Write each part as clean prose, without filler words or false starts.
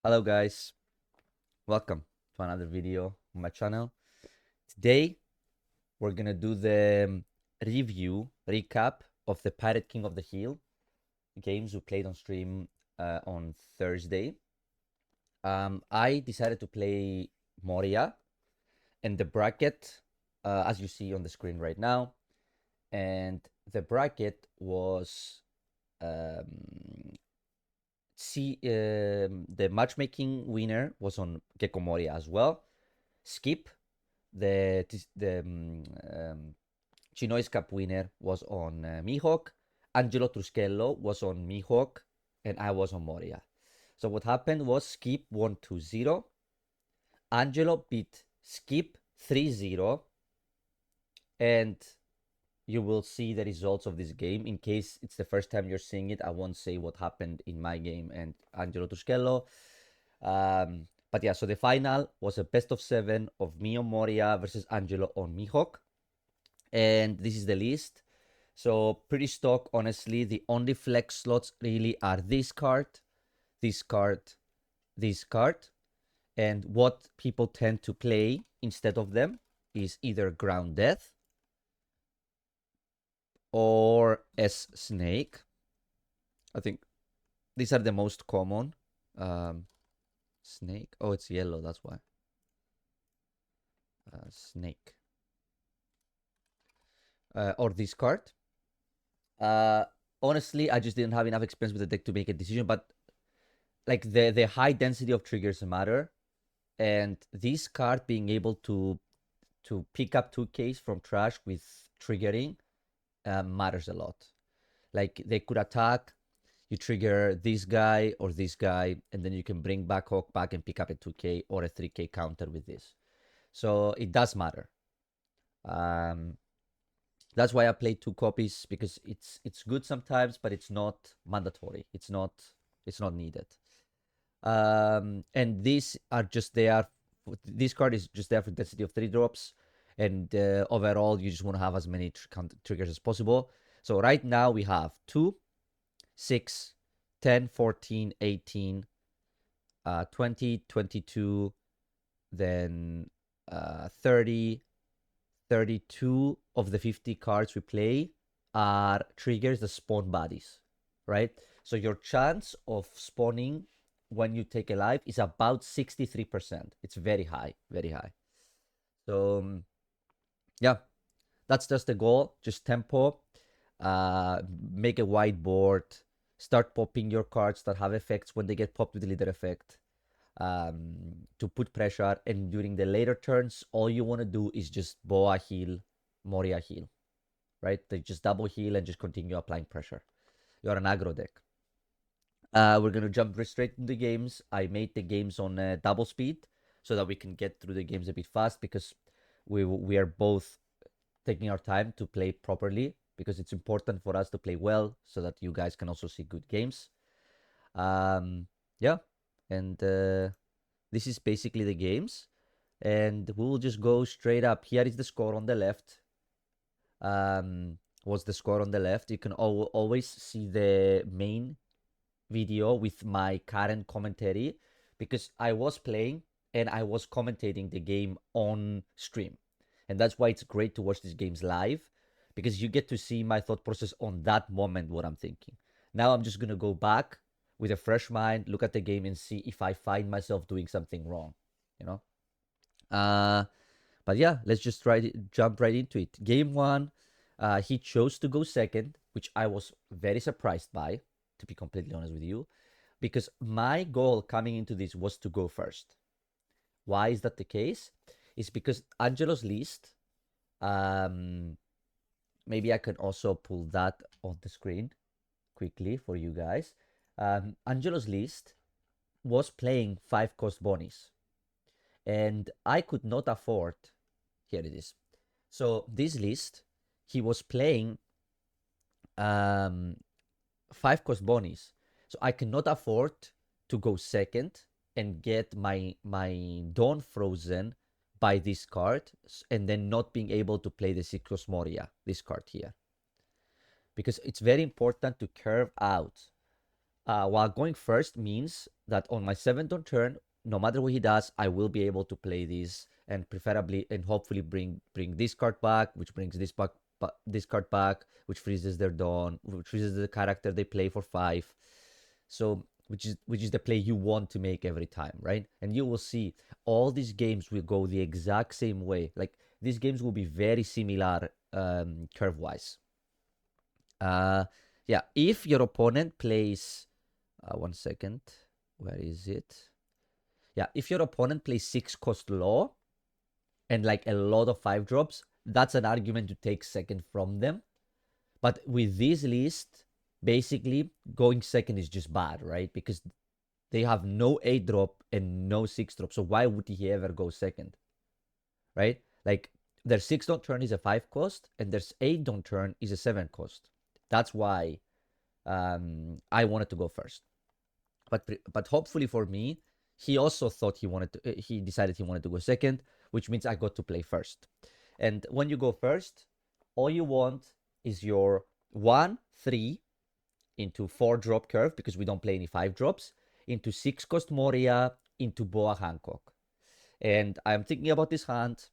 Hello guys, welcome to another video on my channel. Today we're gonna do the recap of the Pirate King of the Hill games we played on stream on Thursday. I decided to play Moria and the bracket, as you see on the screen right now, and the bracket was um, the matchmaking winner was on Gecko Moria as well. Skip the Chinois Cup winner was on Mihawk. Angelo Truscello was on Mihawk, and I was on Moria. So what happened was Skip won 2-0. Angelo beat Skip 3-0, and you will see the results of this game. In case it's the first time you're seeing it, I won't say what happened in my game and Angelo Truscello. But yeah, so the final was a best of 7 of me on Moria versus Angelo on Mihawk. And this is the list. So pretty stock, honestly. The only flex slots really are this card, this card, this card. And what people tend to play instead of them is either Ground Death or S-Snake. I think these are the most common. Snake. Oh, it's yellow, that's why. Snake. Or this card. Uh, honestly, I just didn't have enough experience with the deck to make a decision, but like the high density of triggers matter, and this card being able to pick up 2Ks from trash with triggering matters a lot. Like they could attack, you trigger this guy or this guy, and then you can bring back Hawk back and pick up a 2K or a 3K counter with this. So it does matter. That's why I play 2 copies, because it's good sometimes, but it's not mandatory. It's not needed. And these are just there. This card is just there for density of 3 drops, and overall you just want to have as many triggers as possible. So right now we have 2, 6, 10, 14, 18, 20, 22, then 30, 32 of the 50 cards we play are triggers that spawn bodies, right? So your chance of spawning when you take a life is about 63%. It's very high, very high. So yeah, that's just the goal. Just tempo, make a whiteboard, start popping your cards that have effects when they get popped with the leader effect, to put pressure. And during the later turns, all you want to do is just Boa heal, Moria heal, right? They just double heal and just continue applying pressure. You're an aggro deck. We're gonna jump straight into games. I made the games on double speed so that we can get through the games a bit fast, because we are both taking our time to play properly, because it's important for us to play well so that you guys can also see good games. Yeah, and this is basically the games, and we will just go straight up. Here is the score on the left. What's the score on the left? You can always see the main video with my current commentary, because I was playing and I was commentating the game on stream. And that's why it's great to watch these games live, because you get to see my thought process on that moment, what I'm thinking. Now I'm just going to go back with a fresh mind, look at the game and see if I find myself doing something wrong, you know? But yeah, let's just jump right into it. Game one, he chose to go second, which I was very surprised by, to be completely honest with you, because my goal coming into this was to go first. Why is that the case? It's because Angelo's list, maybe I can also pull that on the screen quickly for you guys. Angelo's list was playing 5-cost bonies, and I could not afford. Here it is. So this list, he was playing 5-cost bonies, so I cannot afford to go second and get my Dawn frozen by this card, and then not being able to play the 6-cost Moria, this card here, because it's very important to curve out. While going first means that on my 7th turn, no matter what he does, I will be able to play these and preferably and hopefully bring this card back, which brings this card back, which freezes their Dawn, which freezes the character they play for 5. So which is the play you want to make every time, right? And you will see all these games will go the exact same way. Like these games will be very similar curve wise. Yeah, if your opponent plays 1 second, where is it? Yeah, if your opponent plays 6 cost law and like a lot of 5 drops, that's an argument to take second from them. But with this list, basically going second is just bad, right? Because they have no 8 drop and no 6 drop. So why would he ever go second? Right? Like their 6 don't turn is a 5 cost and their 8 don't turn is a 7 cost. That's why I wanted to go first. But hopefully for me, he also thought he decided he wanted to go second, which means I got to play first. And when you go first, all you want is your 1-3 into 4 drop curve, because we don't play any 5 drops, into 6 cost Moria, into Boa Hancock. And I'm thinking about this hand,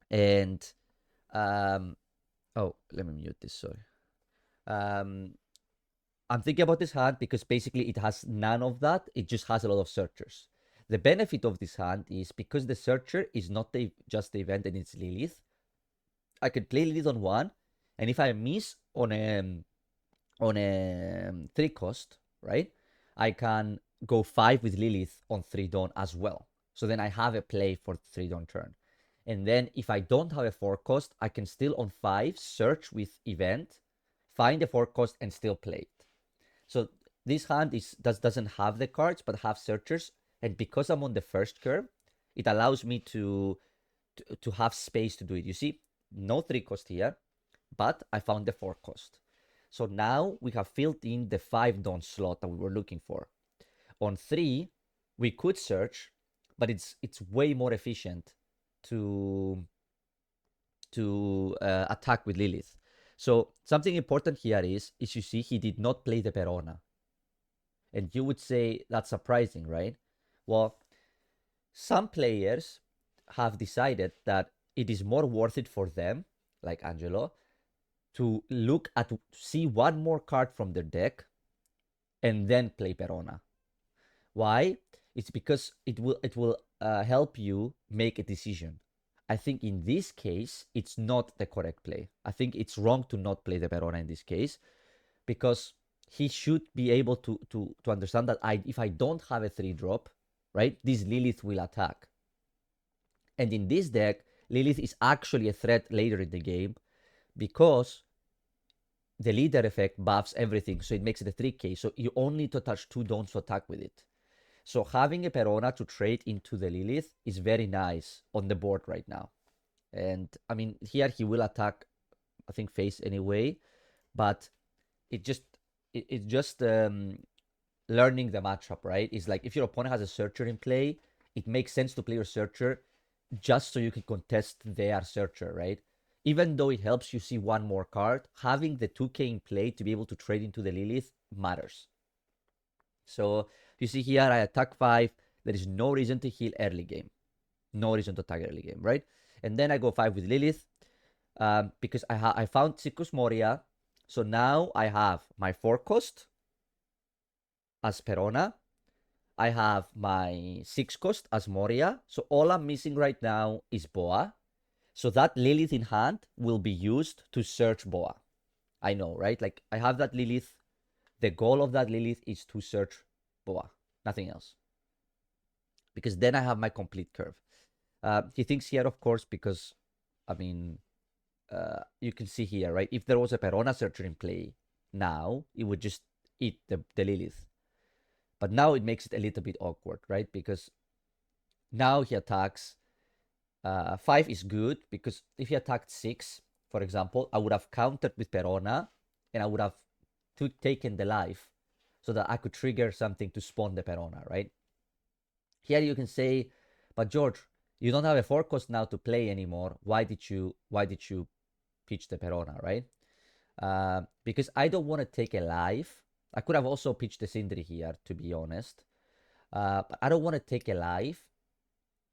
and oh, let me mute this, sorry. I'm thinking about this hand because basically it has none of that. It just has a lot of searchers. The benefit of this hand is because the searcher is not just the event and it's Lilith, I can play Lilith on 1, and if I miss on a 3 cost, right, I can go 5 with Lilith on 3 Dawn as well. So then I have a play for 3 Dawn turn. And then if I don't have a 4 cost, I can still on 5 search with event, find a 4 cost, and still play it. So this hand doesn't have the cards but have searchers, and because I'm on the first curve, it allows me to have space to do it. You see, no 3 cost here, but I found the 4 cost. So now we have filled in the 5 Dawn slot that we were looking for. On 3, we could search, but it's way more efficient to attack with Lilith. So something important here is you see he did not play the Perona. And you would say that's surprising, right? Well, some players have decided that it is more worth it for them, like Angelo, to see one more card from their deck and then play Perona. Why? It's because it will help you make a decision. I think in this case, it's not the correct play. I think it's wrong to not play the Perona in this case, because he should be able to understand that if I don't have a 3 drop, right, this Lilith will attack. And in this deck, Lilith is actually a threat later in the game because the leader effect buffs everything, so it makes it a 3k. So you only need to touch 2 Dawns to attack with it. So having a Perona to trade into the Lilith is very nice on the board right now. And I mean, here he will attack, I think, face anyway, but it's just learning the matchup, right? It's like if your opponent has a searcher in play, it makes sense to play your searcher just so you can contest their searcher, right? Even though it helps you see one more card, having the 2k in play to be able to trade into the Lilith matters. So you see here, I attack 5. There is no reason to heal early game. No reason to attack early game, right? And then I go 5 with Lilith because I found Sikus Moria. So now I have my 4 cost as Perona. I have my 6 cost as Moria. So all I'm missing right now is Boa. So that Lilith in hand will be used to search Boa. I know, right? Like I have that Lilith. The goal of that Lilith is to search Boa. Nothing else. Because then I have my complete curve. He thinks here, of course, because, I mean, you can see here, right? If there was a Perona searcher in play now, it would just eat the Lilith. But now it makes it a little bit awkward, right? Because now he attacks. 5 is good because if he attacked 6, for example, I would have countered with Perona and I would have taken the life so that I could trigger something to spawn the Perona, right? Here you can say, but George, you don't have a 4 cost now to play anymore. Why did you pitch the Perona, right? Because I don't want to take a life. I could have also pitched the Sindri here, to be honest. But I don't want to take a life,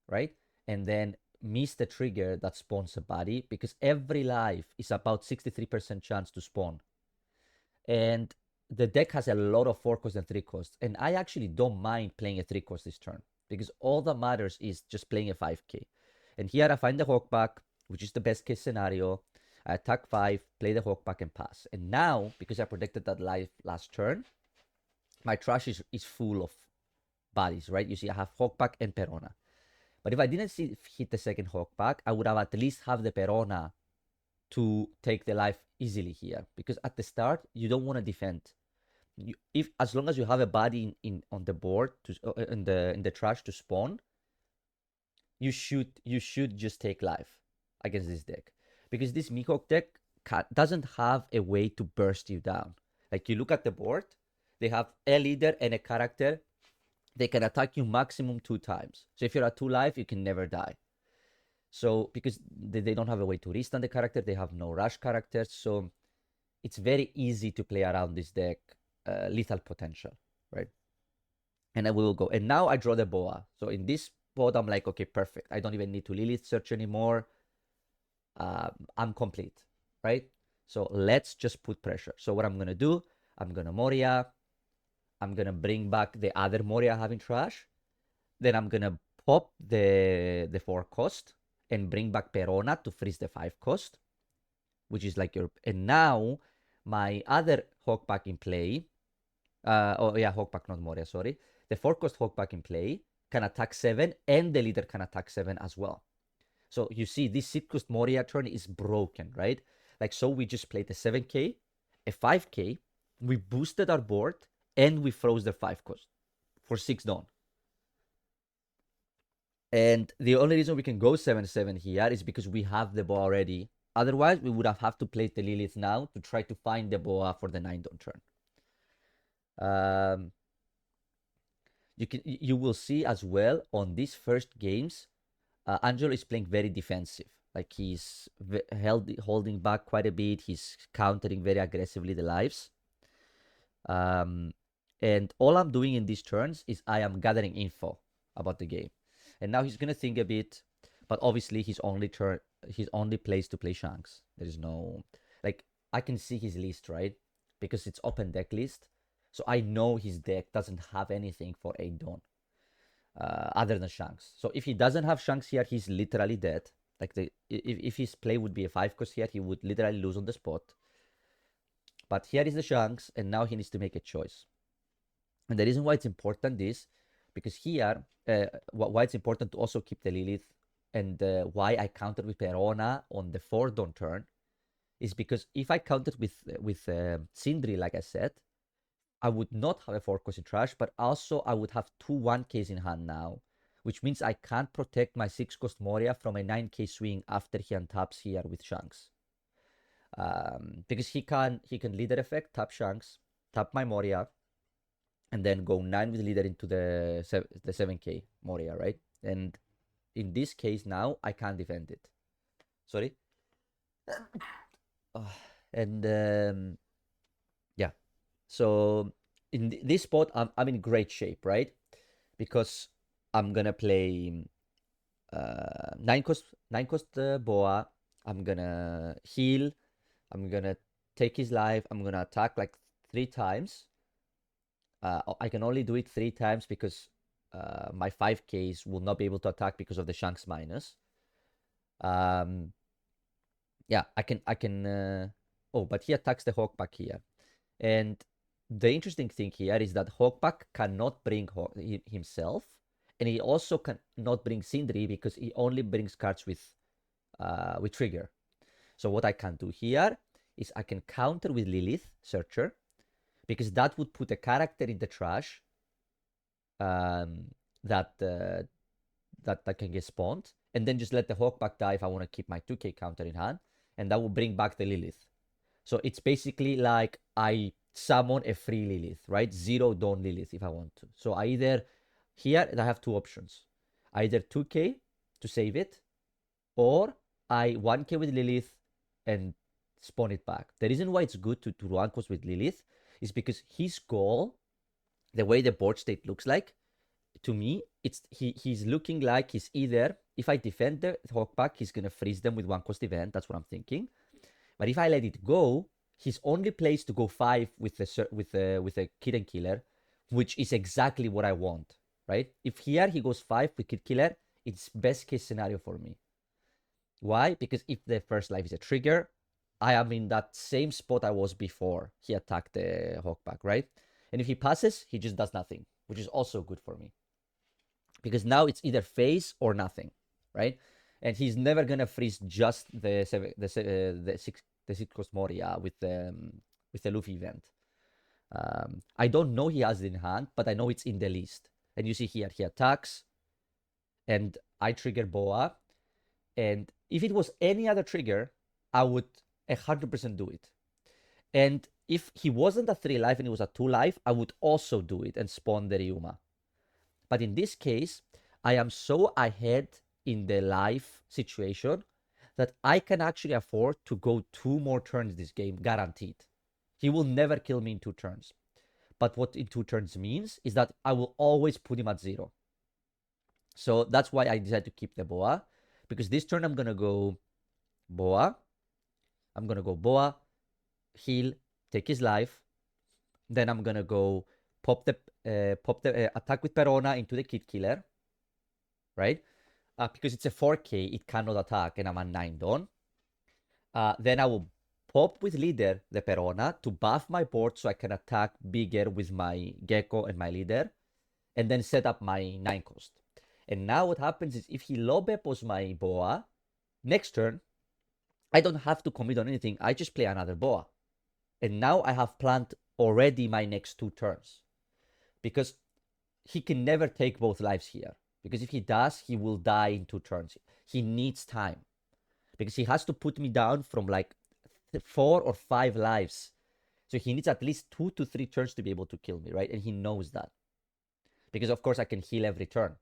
right? And then miss the trigger that spawns a body, because every life is about 63% chance to spawn. And the deck has a lot of 4 costs and 3 costs. And I actually don't mind playing a 3 cost this turn, because all that matters is just playing a 5k. And here I find the Hawkback, which is the best case scenario. I attack 5, play the Hawkback, and pass. And now, because I protected that life last turn, my trash is full of bodies, right? You see, I have Hawkback and Perona. But if I didn't hit the second Hawkback, I would have at least have the Perona to take the life easily here, because at the start you don't want to defend. If as long as you have a body in on the board to in the trash to spawn, you should just take life against this deck, because this Mihawk deck doesn't have a way to burst you down. Like, you look at the board, they have a leader and a character. They can attack you maximum 2 times. So if you're at 2 life, you can never die. So because they don't have a way to restand the character, they have no rush characters. So it's very easy to play around this deck, lethal potential, right? And I will go. And now I draw the Boa. So in this spot, I'm like, okay, perfect. I don't even need to Lilith search anymore. I'm complete, right? So let's just put pressure. So what I'm going to do, I'm going to Moria. I'm going to bring back the other Moria I have in trash. Then I'm going to pop the 4 cost and bring back Perona to freeze the 5 cost, which is like your... And now my other Hawkback in play, Hawkback, not Moria, sorry. The 4 cost Hawkback in play can attack 7, and the leader can attack 7 as well. So you see, this 6 cost Moria turn is broken, right? Like, so we just played a 7k, a 5k, we boosted our board, and we froze the 5 cost for 6 dawn. And the only reason we can go 7-7 here is because we have the Boa already. Otherwise, we would have to play the Lilith now to try to find the Boa for the 9 dawn turn. You will see as well on these first games, Angelo is playing very defensive. Like, he's holding back quite a bit. He's countering very aggressively the lives. And all I'm doing in these turns is I am gathering info about the game. And now he's gonna think a bit, but obviously his only place to play Shanks. There is no, like, I can see his list, right? Because it's open deck list. So I know his deck doesn't have anything for 8 dawn other than Shanks. So if he doesn't have Shanks here, he's literally dead. Like, if his play would be a 5 cost here, he would literally lose on the spot. But here is the Shanks, and now he needs to make a choice. And the reason why it's important is because here, why it's important to also keep the Lilith, and why I countered with Perona on the 4 dawn turn, is because if I countered with Sindri, like I said, I would not have a 4 cost in trash, but also I would have 2 1Ks in hand now, which means I can't protect my 6 cost Moria from a 9K swing after he untaps here with Shanks. Because he can leader effect, tap Shanks, tap my Moria, and then go 9 with leader into the 7K Moria, right? And in this case now, I can't defend it. Sorry. And yeah. So in this spot, I'm in great shape, right? Because I'm gonna play 9 cost Boa. I'm gonna heal. I'm gonna take his life. I'm gonna attack like 3 times. I can only do it 3 times because my 5Ks will not be able to attack because of the Shanks minus. Yeah, I can. Oh, but he attacks the Hawkback here. And the interesting thing here is that Hawkback cannot bring himself, and he also cannot bring Sindri because he only brings cards with trigger. So what I can do here is I can counter with Lilith Searcher, because that would put a character in the trash that can get spawned, and then just let the Hawkback die if I want to keep my 2K counter in hand, and that will bring back the Lilith. So it's basically like I summon a free Lilith, right? 0 dawn Lilith if I want to. So I either, here I have 2 options. Either 2K to save it, or I 1K with Lilith and spawn it back. The reason why it's good to 1 cost with Lilith is because his goal, the way the board state looks like, to me, he's looking like he's either, if I defend the Hawkback, he's gonna freeze them with 1-cost event. That's what I'm thinking. But if I let it go, he's only plays to go 5 with the Kid and Killer, which is exactly what I want, right? If here he goes 5 with Kid Killer, it's best case scenario for me. Why? Because if the first life is a trigger, I am in that same spot I was before he attacked the Hawkback, right? And if he passes, he just does nothing, which is also good for me. Because now it's either phase or nothing, right? And he's never gonna freeze just the 6-cost Moria with the Luffy event. I don't know he has it in hand, but I know it's in the list. And you see here, he attacks, and I trigger Boa. And if it was any other trigger, I would 100% do it. And if he wasn't a 3 life and it was a 2 life, I would also do it and spawn the Ryuma. But in this case, I am so ahead in the life situation that I can actually afford to go 2 more turns this game, guaranteed. He will never kill me in 2 turns. But what in 2 turns means is that I will always put him at 0. So that's why I decided to keep the Boa. Because this turn I'm going to go Boa. I'm going to go Boa, heal, take his life. Then I'm going to go pop the attack with Perona into the Kid Killer. Right? Because it's a 4K, it cannot attack, and I'm at 9 Dawn. Then I will pop with Leader the Perona to buff my board so I can attack bigger with my Gecko and my Leader, and then set up my 9-cost. And now what happens is if he low bepos my Boa, next turn, I don't have to commit on anything. I just play another Boa. And now I have planned already my next 2 turns. Because he can never take both lives here. Because if he does, he will die in 2 turns. He needs time. Because he has to put me down from like 4 or 5 lives. So he needs at least 2 to 3 turns to be able to kill me, right? And he knows that. Because of course I can heal every turn.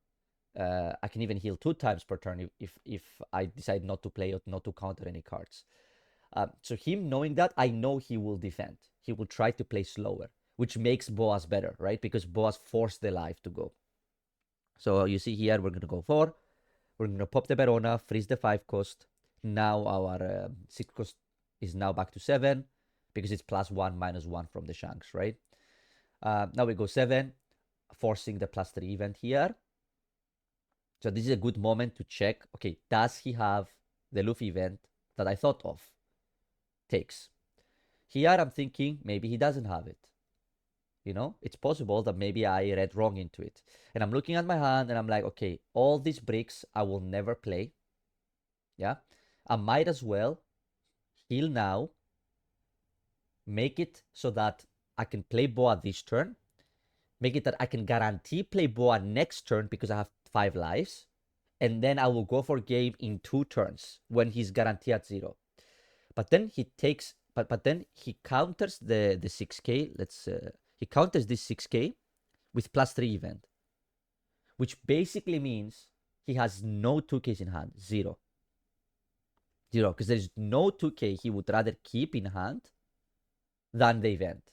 I can even heal 2 times per turn if I decide not to play or not to counter any cards. So him knowing that, I know he will defend. He will try to play slower, which makes Boas better, right? Because Boas forced the life to go. So you see here, we're going to go 4. We're going to pop the Verona, freeze the 5-cost. Now our 6-cost is now back to 7 because it's +1, -1 from the Shanks, right? Now we go 7, forcing the +3 event here. So this is a good moment to check, okay, does he have the Luffy event that I thought of? Takes. Here I'm thinking maybe he doesn't have it. You know, it's possible that maybe I read wrong into it. And I'm looking at my hand and I'm like, okay, all these bricks I will never play. Yeah. I might as well heal now, make it so that I can play Boa this turn, make it that I can guarantee play Boa next turn because I have 5 lives, and then I will go for game in 2 turns when he's guaranteed at 0. But then he takes, but then he counters the 6K. He counters this 6K with +3 event, which basically means he has no 2Ks in hand, 0. 0, because there's no 2K he would rather keep in hand than the event.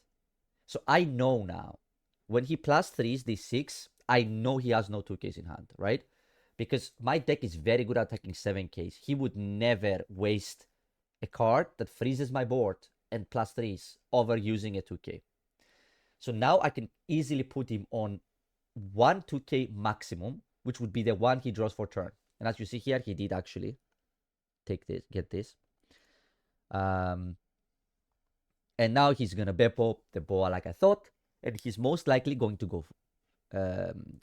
So I know now, when he +3s the 6, I know he has no 2Ks in hand, right? Because my deck is very good at attacking 7Ks. He would never waste a card that freezes my board and +3s over using a 2K. So now I can easily put him on 1 2K maximum, which would be the one he draws for turn. And as you see here, he did actually take this, get this. And now he's gonna Beppo the Boa like I thought, and he's most likely going to go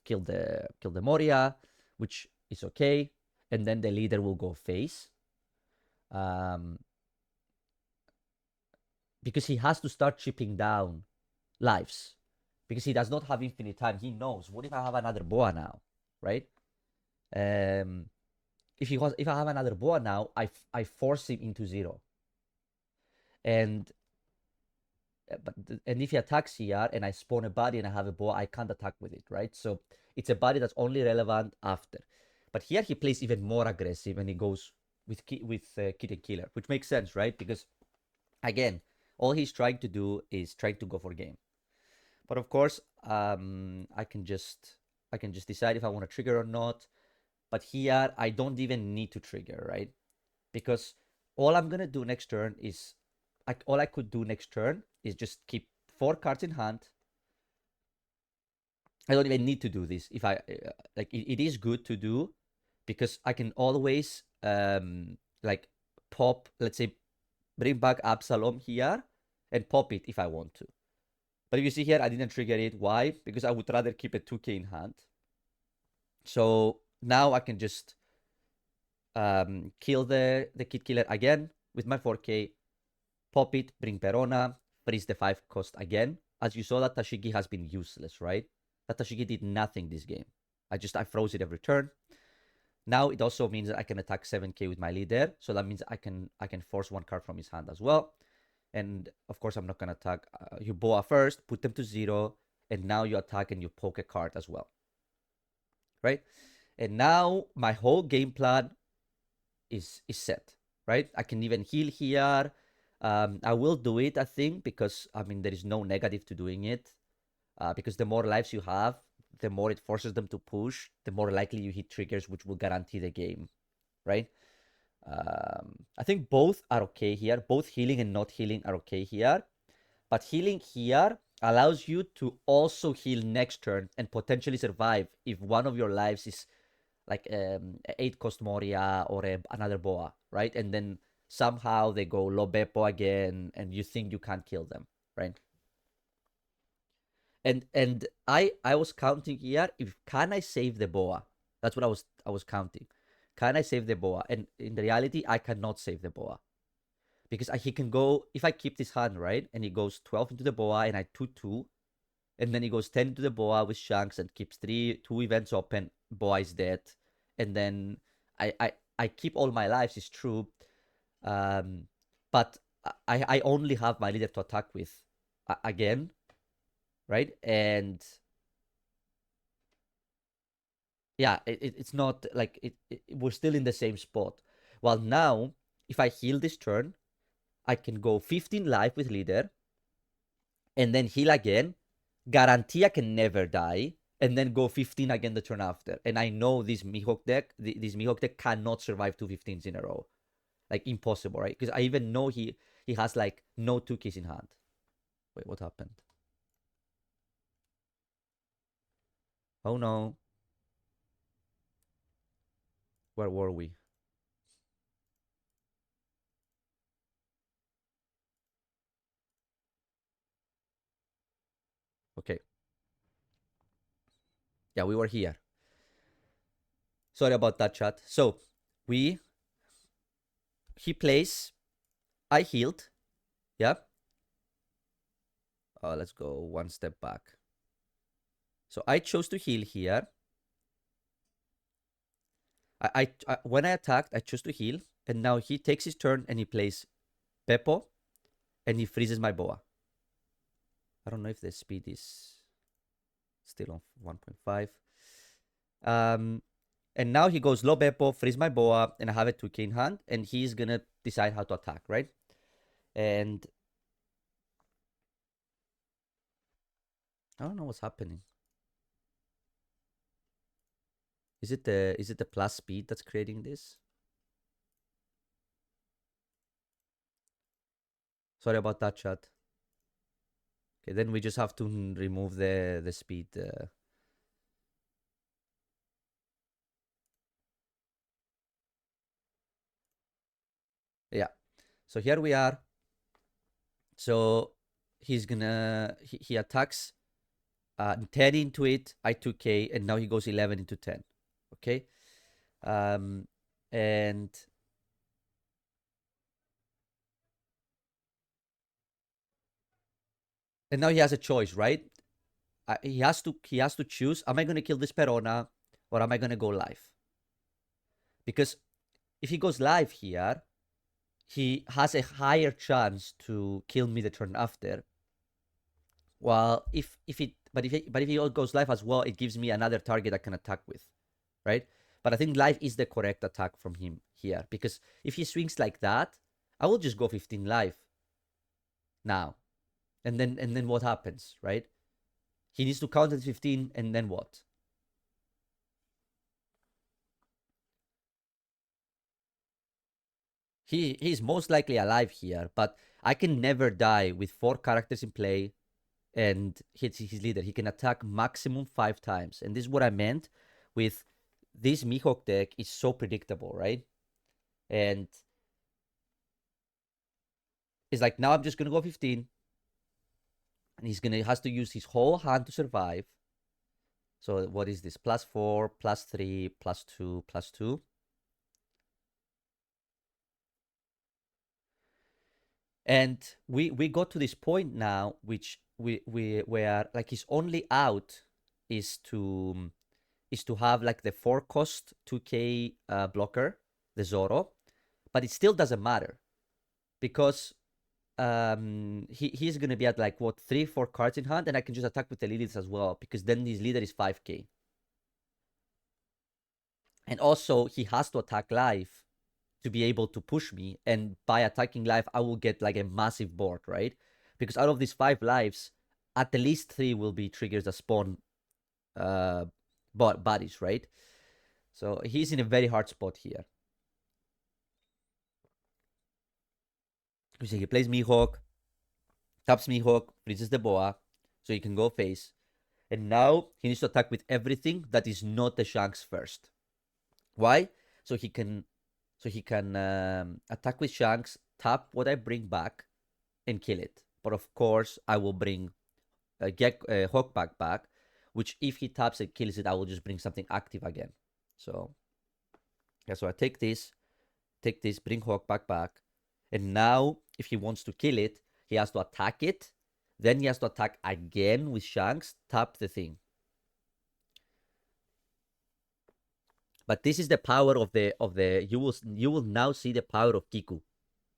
kill the Moria, which is okay. And then the leader will go face. Because he has to start chipping down lives. Because he does not have infinite time. He knows, what if I have another Boa now, right? If I have another Boa now, I force him into 0. And if he attacks here and I spawn a body and I have a Boa, I can't attack with it, right? So it's a body that's only relevant after. But here he plays even more aggressive and he goes with Kid and Killer, which makes sense, right? Because again, all he's trying to do is trying to go for game. But of course, I can just I can just decide if I want to trigger or not. But here, I don't even need to trigger, right? Because all I'm going to do next turn is, all I could do next turn is just keep 4 cards in hand. I don't even need to do this. If I, like, it is good to do because I can always, like, pop, let's say, bring back Absalom here and pop it if I want to. But if you see here, I didn't trigger it. Why? Because I would rather keep a 2k in hand. So now I can just kill the Kid Killer again with my 4k, pop it, bring Perona, freeze the 5 cost again. As you saw, that Tashigi has been useless, right? That Tashigi did nothing this game. I froze it every turn. Now it also means that I can attack 7k with my leader. So that means I can force 1 card from his hand as well. And of course, I'm not going to attack. You Boa first, put them to 0, and now you attack and you poke a card as well. Right? And now my whole game plan is set, right? I can even heal here. I will do it, I think, because, I mean, there is no negative to doing it. Because the more lives you have, the more it forces them to push, the more likely you hit triggers, which will guarantee the game, right? I think both are okay here. Both healing and not healing are okay here. But healing here allows you to also heal next turn and potentially survive if one of your lives is like 8 cost Moria or another Boa, right? And then somehow they go low Beppo again and you think you can't kill them, right? And I was counting here, if can I save the Boa? That's what I was counting. Can I save the Boa? And in reality, I cannot save the Boa. Because he can go, if I keep this hand, right? And he goes 12 into the Boa and I 2-2. And then he goes 10 into the Boa with Shanks and keeps 2 events open. Boa is dead. And then I keep all my lives, is true. But I only have my leader to attack with again. Right? And yeah, it's not like we're still in the same spot. While now, if I heal this turn, I can go 15 life with leader and then heal again, guarantee I can never die, and then go 15 again the turn after. And I know this Mihawk deck, this Mihawk deck cannot survive 2 15s in a row. Like, impossible, right? Because I even know he has like no 2 keys in hand. Wait, what happened? Oh no. Where were we? Okay. Yeah, we were here. Sorry about that, chat. So, he plays, I healed. Yeah. Let's go 1 step back. So I chose to heal here. I when I attacked, I chose to heal, and now he takes his turn and he plays Beppo, and he freezes my Boa. I don't know if the speed is still on 1.5. And now he goes low Beppo, freeze my Boa, and I have a 2k in hand, and he's gonna decide how to attack, right? And I don't know what's happening. Is it the plus speed that's creating this? Sorry about that, chat. Okay, then we just have to remove the speed. Yeah. So here we are. So he's gonna he attacks 10 into it, I 2k, and now he goes 11 into 10. Okay. And now he has a choice, right? He has to choose, am I gonna kill this Perona or am I gonna go live? Because if he goes live here, he has a higher chance to kill me the turn after. Well, if he goes live as well, it gives me another target I can attack with, right? But I think live is the correct attack from him here, because if he swings like that, I will just go 15 live now, and then what happens, right? He needs to count at 15, and then what? He's most likely alive here, but I can never die with 4 characters in play and hits his leader. He can attack maximum 5 times. And this is what I meant with this Mihawk deck is so predictable, right? And it's like, now I'm just gonna go 15. And has to use his whole hand to survive. So what is this? +4, +3, +2, +2. And we got to this point now, which we where like his only out is to have like the 4 cost 2k blocker, the Zoro, but it still doesn't matter because he's gonna be at like what 3-4 cards in hand, and I can just attack with the Lilith as well because then his leader is 5k, and also he has to attack live to be able to push me, and by attacking live I will get like a massive board, right? Because out of these 5 lives, at the least 3 will be triggers that spawn uh bodies, right? So he's in a very hard spot here. So he plays Mihawk, taps Mihawk, freezes the boa, so he can go face. And now he needs to attack with everything that is not the Shanks first. Why? So he can attack with Shanks, tap what I bring back, and kill it. But of course, I will bring Hawkback back, which if he taps and kills it, I will just bring something active again. So yeah, so I take this, bring Hawkback back, and now if he wants to kill it, he has to attack it. Then he has to attack again with Shanks, tap the thing. But this is the power of the you will now see the power of Kiku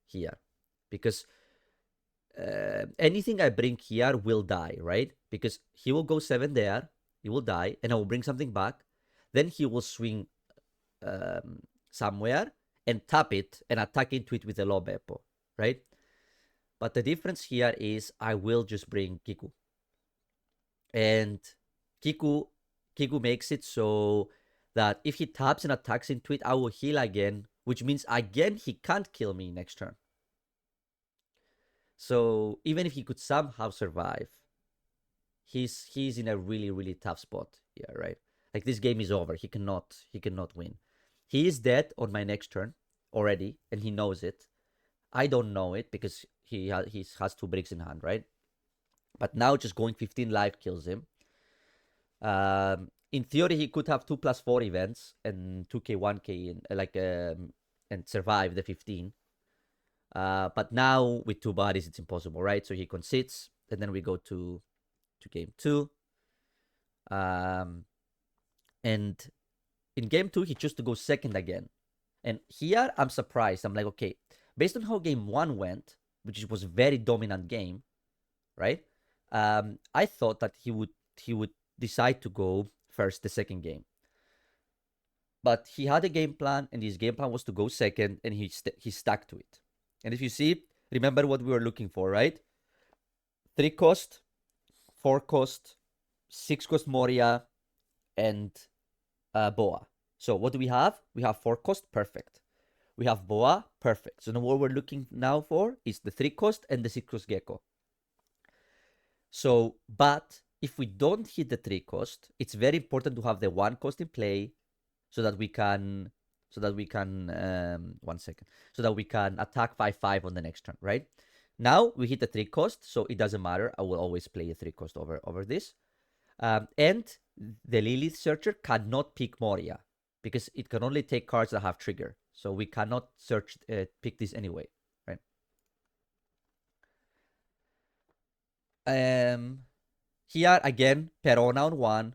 here, because anything I bring here will die, right? Because he will go 7 there, he will die, and I will bring something back. Then he will swing somewhere and tap it and attack into it with a low Beppo, right? But the difference here is I will just bring Kiku. And Kiku makes it so that if he taps and attacks into it, I will heal again, which means again he can't kill me next turn. So even if he could somehow survive, he's in a really, really tough spot here, right? Like this game is over. He cannot win. He is dead on my next turn already, and he knows it. I don't know it because he has 2 bricks in hand, right? But now just going 15 life kills him. In theory, he could have 2+4 events and 2k, 1k, and survive the 15. But now with 2 bodies, it's impossible, right? So he concedes, and then we go to game 2. And in game 2, he chose to go second again. And here, I'm surprised. I'm like, okay, based on how game 1 went, which was a very dominant game, right? I thought that he would decide to go first the second game. But he had a game plan, and his game plan was to go second, and he stuck to it. And if you see, remember what we were looking for, right? 3 cost, 4 cost, 6 cost Moria, and Boa. So what do we have? We have 4 cost, perfect. We have Boa, perfect. So now what we're looking now for is the 3 cost and the 6 cost Gecko. So, but if we don't hit the 3 cost, it's very important to have the 1 cost in play so that we can 1 second, so that we can attack 5/5 on the next turn, right? Now we hit the 3 cost, so it doesn't matter. I will always play a 3 cost over this. And the Lilith Searcher cannot pick Moria because it can only take cards that have trigger. So we cannot pick this anyway, right? Here again, Perona on 1.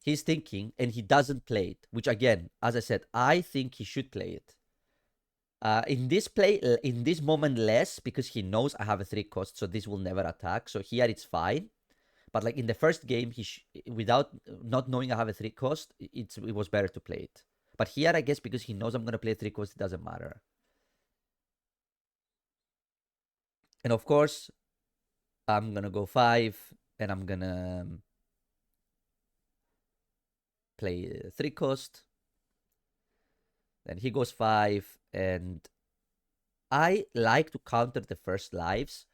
He's thinking, and he doesn't play it, which again, as I said, I think he should play it. In this moment, less, because he knows I have a 3 cost, so this will never attack. So here it's fine. But like in the first game, without not knowing I have a 3 cost, it was better to play it. But here, I guess because he knows I'm gonna play 3 cost, it doesn't matter. And of course, I'm gonna go 5, and I'm gonna play 3 cost. Then he goes 5, and I like to counter the first lives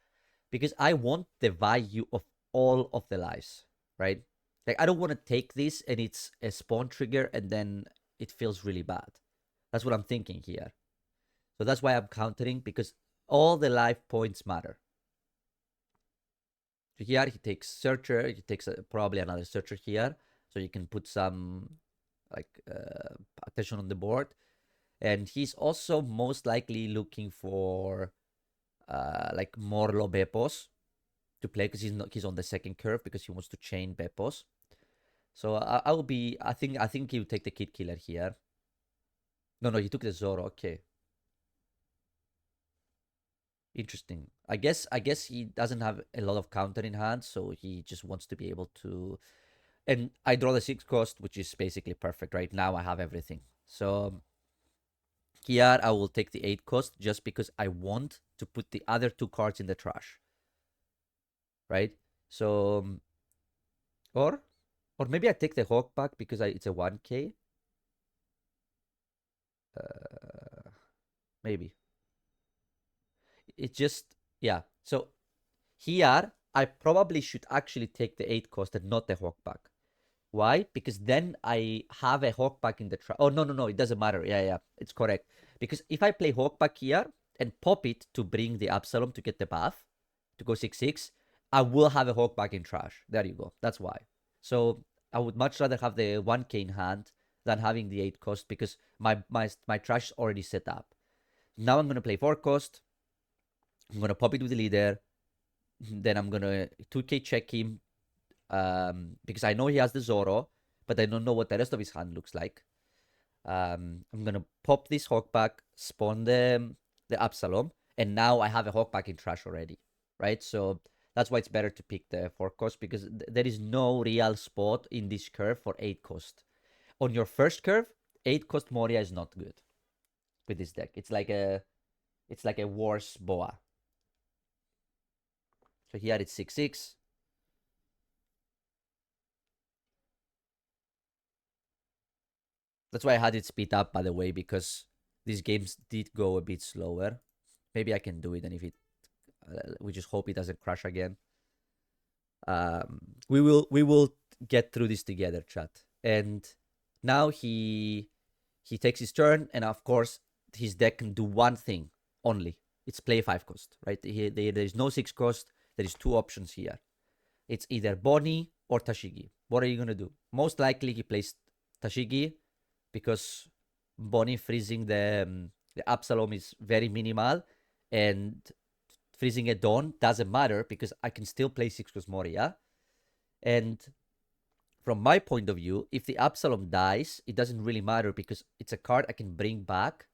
because I want the value of all of the lives, right? Like I don't want to take this and it's a spawn trigger and then it feels really bad. That's what I'm thinking here. So that's why I'm countering, because all the life points matter. So here he takes searcher, he takes probably another searcher here, so you can put some like attention on the board. And he's also most likely looking for like more low Bepos to play, because he's on the second curve because he wants to chain Bepos. So I will be I think he will take the Kid Killer here. No, he took the Zoro. Okay, interesting. I guess he doesn't have a lot of counter in hand, so he just wants to be able to. And I draw the 6 cost, which is basically perfect. Right now I have everything. So here I will take the 8 cost just because I want to put the other 2 cards in the trash. Right? So or maybe I take the Hawk back because it's a 1k. Maybe. It's just, yeah. So here, I probably should actually take the 8 cost and not the Hawkback. Why? Because then I have a Hawkback in the trap. Oh, no, it doesn't matter. Yeah, it's correct. Because if I play Hawkback here and pop it to bring the Absalom to get the buff, to go 6/6, I will have a Hawkback in trash. There you go. That's why. So I would much rather have the 1k in hand than having the 8 cost, because my trash is already set up. Now I'm going to play 4 cost. I'm going to pop it with the leader. Then I'm going to 2k check him, because I know he has the Zoro, but I don't know what the rest of his hand looks like. I'm going to pop this Hawkback, spawn the Absalom, and now I have a Hawkback in trash already, right? So that's why it's better to pick the 4 cost, because there is no real spot in this curve for 8 cost. On your first curve, 8 cost Moria is not good with this deck. It's like a worse Boa. So here it's 6/6. That's why I had it speed up, by the way, because these games did go a bit slower. Maybe I can do it, and if it, we just hope it doesn't crash again. We will get through this together, chat. And now he takes his turn, and of course his deck can do one thing only. It's play 5 cost, right? There is no 6 cost. There is 2 options here. It's either Bonnie or Tashigi. What are you gonna do? Most likely he plays Tashigi, because Bonnie freezing the Absalom is very minimal, and freezing a Dawn doesn't matter because I can still play 6 cost Moria. And from my point of view, if the Absalom dies, it doesn't really matter because it's a card I can bring back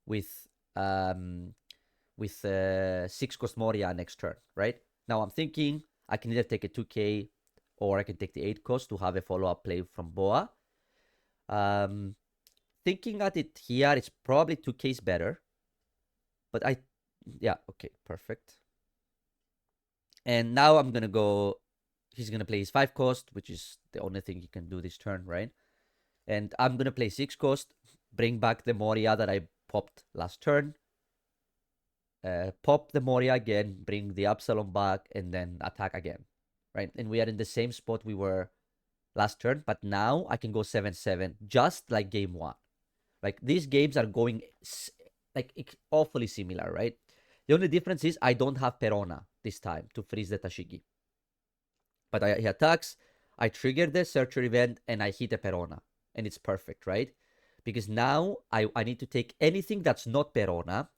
with 6 cost Moria next turn, right? Now I'm thinking I can either take a 2k or I can take the 8 cost to have a follow-up play from Boa. Thinking at it here, it's probably 2k's better. But yeah, okay, perfect. And now I'm going to go, he's going to play his 5 cost, which is the only thing he can do this turn, right? And I'm going to play 6 cost, bring back the Moria that I popped last turn. Pop the Moria again, bring the Absalom back, and then attack again, right? And we are in the same spot we were last turn, but now I can go 7/7, just like game 1. Like, these games are going like awfully similar, right? The only difference is I don't have Perona this time to freeze the Tashigi. But he attacks, I trigger the searcher event, and I hit a Perona. And it's perfect, right? Because now I need to take anything that's not Perona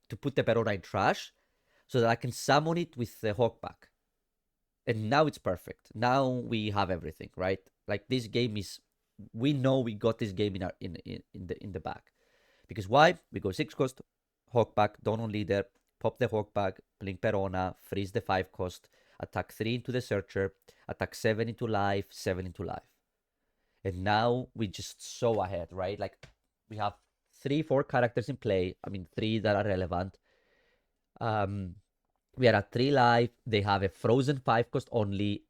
to put the Perona in trash, so that I can summon it with the Hawkback. And now it's perfect. Now we have everything, right? Like, this game is, we know we got this game in the back. Because why? We go 6 cost, Hawkback, Dawn on leader, pop the Hawkback, blink Perona, freeze the 5 cost, attack 3 into the searcher, attack 7 into life, 7 into life. And now we just so ahead, right? Like, we have 3-4 characters in play. I mean, 3 that are relevant. We are at 3 life. They have a frozen 5 cost only,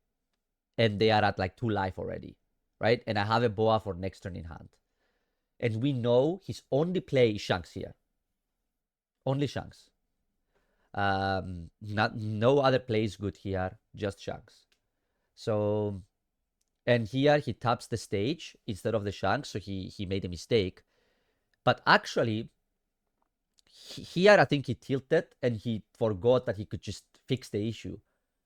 and they are at like 2 life already, right? And I have a Boa for next turn in hand. And we know his only play is Shanks here. Only Shanks. No other plays good here, just Shanks. So, and here he taps the stage instead of the Shanks, so he made a mistake. But actually, here I think he tilted and he forgot that he could just fix the issue.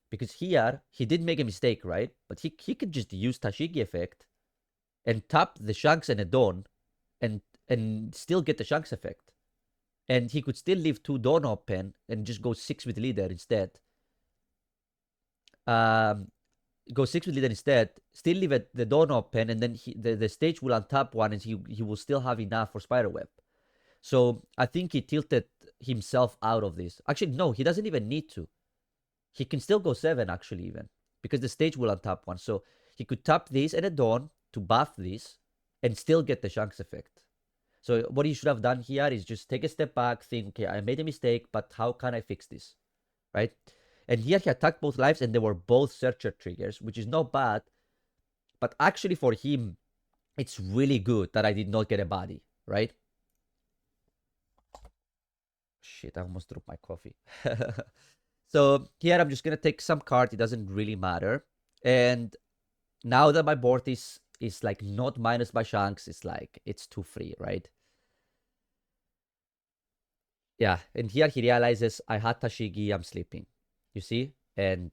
Because here, he did make a mistake, right? But he could just use Tashigi effect and tap the Shanks and a Dawn and still get the Shanks effect. And he could still leave 2 Dawn open and just go 6 with leader instead. Go 6 with leader instead, still leave the Dawn open, and then the stage will untap one and he will still have enough for Spiderweb. So I think he tilted himself out of this. Actually, no, he doesn't even need to. He can still go 7, actually, even. Because the stage will untap one. So he could tap this and a Dawn to buff this and still get the Shanks effect. So what he should have done here is just take a step back, think, okay, I made a mistake, but how can I fix this? Right? And here he attacked both lives and they were both Searcher triggers, which is not bad. But actually for him, it's really good that I did not get a body, right? Shit, I almost dropped my coffee. So here I'm just going to take some card. It doesn't really matter. And now that my board is like not minus by Shanks, it's like it's too free, right? Yeah, and here he realizes I had Tashigi, I'm sleeping. You see? And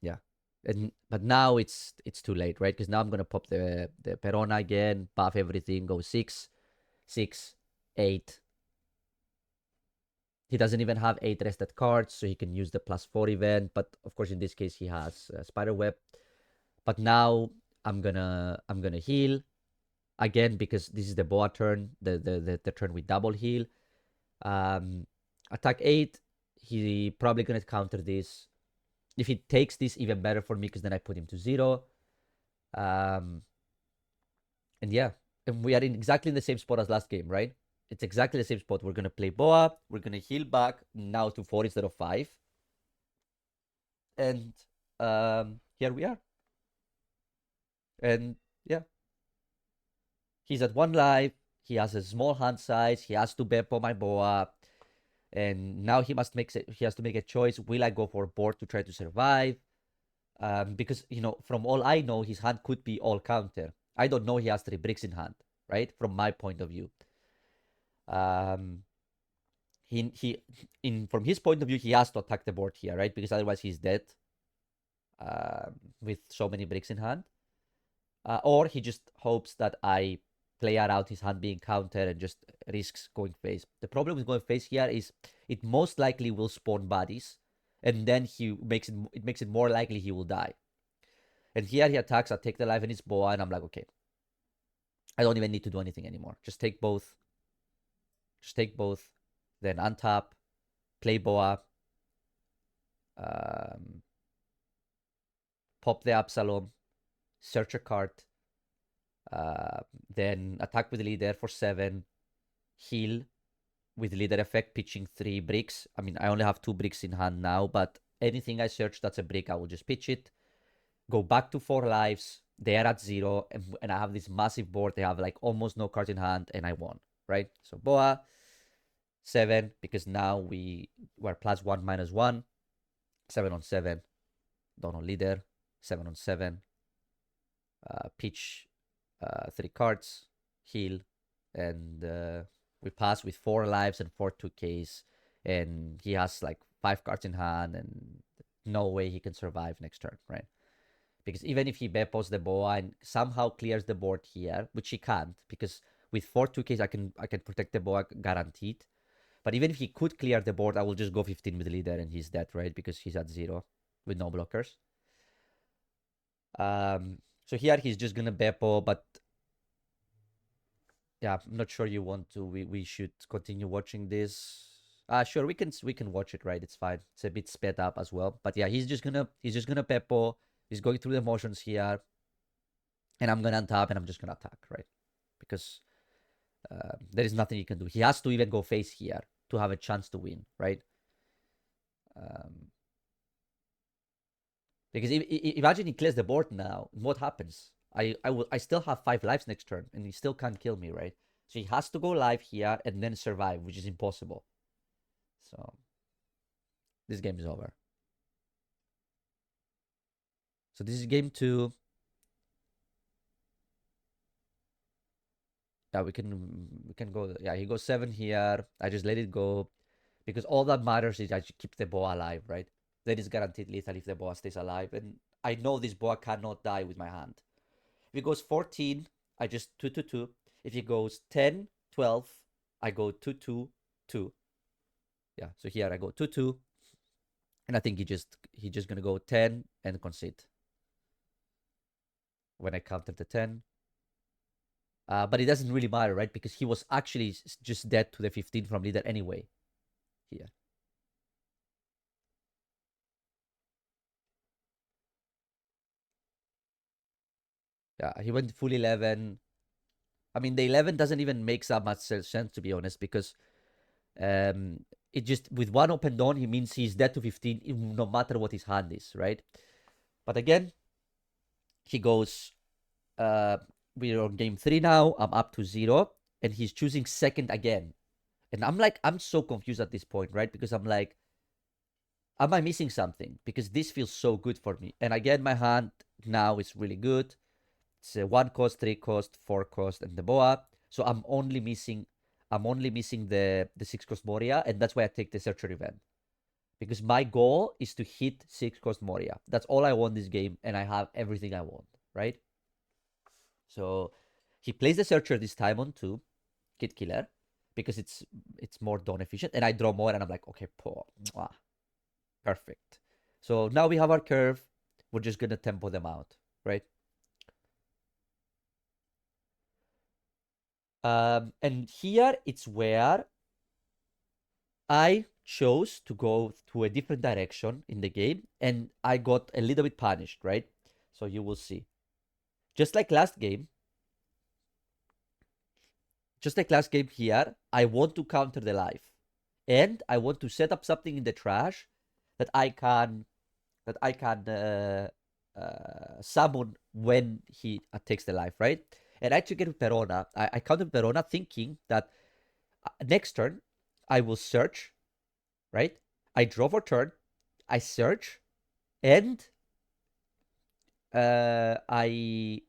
yeah. But now it's too late, right? Because now I'm gonna pop the Perona again, buff everything, go 6, 6, 8. He doesn't even have 8 rested cards, so he can use the +4 event. But of course, in this case, he has Spiderweb. But now I'm gonna heal again because this is the Boa turn, the turn with double heal. Attack 8. He probably gonna counter this. If he takes this, even better for me because then I put him to 0. And yeah, and we are in exactly the same spot as last game, right? It's exactly the same spot. We're gonna play Boa. We're gonna heal back now to 4 instead of 5. And here we are. And yeah, he's at 1 life. He has a small hand size. He has to Beppo my Boa. And now he has to make a choice. Will I go for board to try to survive? Because, from all I know, his hand could be all counter. I don't know he has 3 bricks in hand, right? From my point of view. From his point of view, he has to attack the board here, right? Because otherwise he's dead with so many bricks in hand. Or he just hopes that I play out his hand being countered and just risks going face. The problem with going face here is it most likely will spawn bodies, and then it makes it more likely he will die. And here he attacks, I take the life in his Boa, and I'm like, okay, I don't even need to do anything anymore. Just take both. Then untap, play Boa, pop the Absalom, search a card, then attack with the leader for 7, heal with leader effect, pitching 3 bricks. I mean, I only have 2 bricks in hand now, but anything I search that's a brick, I will just pitch it. Go back to 4 lives. They are at 0, and I have this massive board. They have like almost no cards in hand, and I won, right? So Boa, 7, because now we were +1, -1. 7 on 7. Don't know leader. 7 on 7. Pitch 3 cards, heal, and we pass with 4 lives and 4 2Ks, and he has like 5 cards in hand, and no way he can survive next turn, right? Because even if he Beppos the Boa and somehow clears the board here, which he can't, because with 4 2Ks I can protect the Boa guaranteed. But even if he could clear the board, I will just go 15 with the leader and he's dead, right? Because he's at 0 with no blockers. So here he's just gonna Beppo, but yeah, I'm not sure you want to. We should continue watching this. Sure, we can watch it, right? It's fine. It's a bit sped up as well. But yeah, he's just gonna Beppo. He's going through the motions here. And I'm gonna untap and I'm just gonna attack, right? Because there is nothing he can do. He has to even go face here to have a chance to win, right? Because imagine he clears the board now. What happens? I still have 5 lives next turn, and he still can't kill me, right? So he has to go live here and then survive, which is impossible. So this game is over. So this is game 2. Yeah, we can go. Yeah, he goes 7 here. I just let it go because all that matters is I should keep the boa alive, right? That is guaranteed lethal if the boa stays alive, and I know this boa cannot die with my hand. If he goes 14, I just 2-2-2. If he goes 10, 12, I go 2-2-2. Yeah, so here I go 2-2, and I think he just gonna go 10 and concede when I counter the 10. But it doesn't really matter, right? Because he was actually just dead to the 15 from leader anyway. Here. Yeah, he went full 11. I mean, the 11 doesn't even make that much sense, to be honest, because it just, with one open dawn, he means he's dead to 15, no matter what his hand is, right? But again, he goes, we're on game 3 now. I'm up to 0, and he's choosing second again. And I'm so confused at this point, right? Because I'm like, am I missing something? Because this feels so good for me. And again, my hand now is really good. It's a 1 cost, 3 cost, 4 cost, and the boa. So I'm only missing the 6 cost Moria, and that's why I take the Searcher event. Because my goal is to hit 6 cost Moria. That's all I want this game, and I have everything I want, right? So he plays the Searcher this time on 2, Kid Killer, because it's more dawn efficient, and I draw more, and I'm like, okay, perfect. So now we have our curve. We're just gonna tempo them out, right? And here it's where I chose to go to a different direction in the game, and I got a little bit punished, right? So you will see. Just like last game, here, I want to counter the life. And I want to set up something in the trash that I can summon when he takes the life, right? And I triggered Perona. I countered Perona thinking that next turn I will search, right? I draw for turn, I search, and I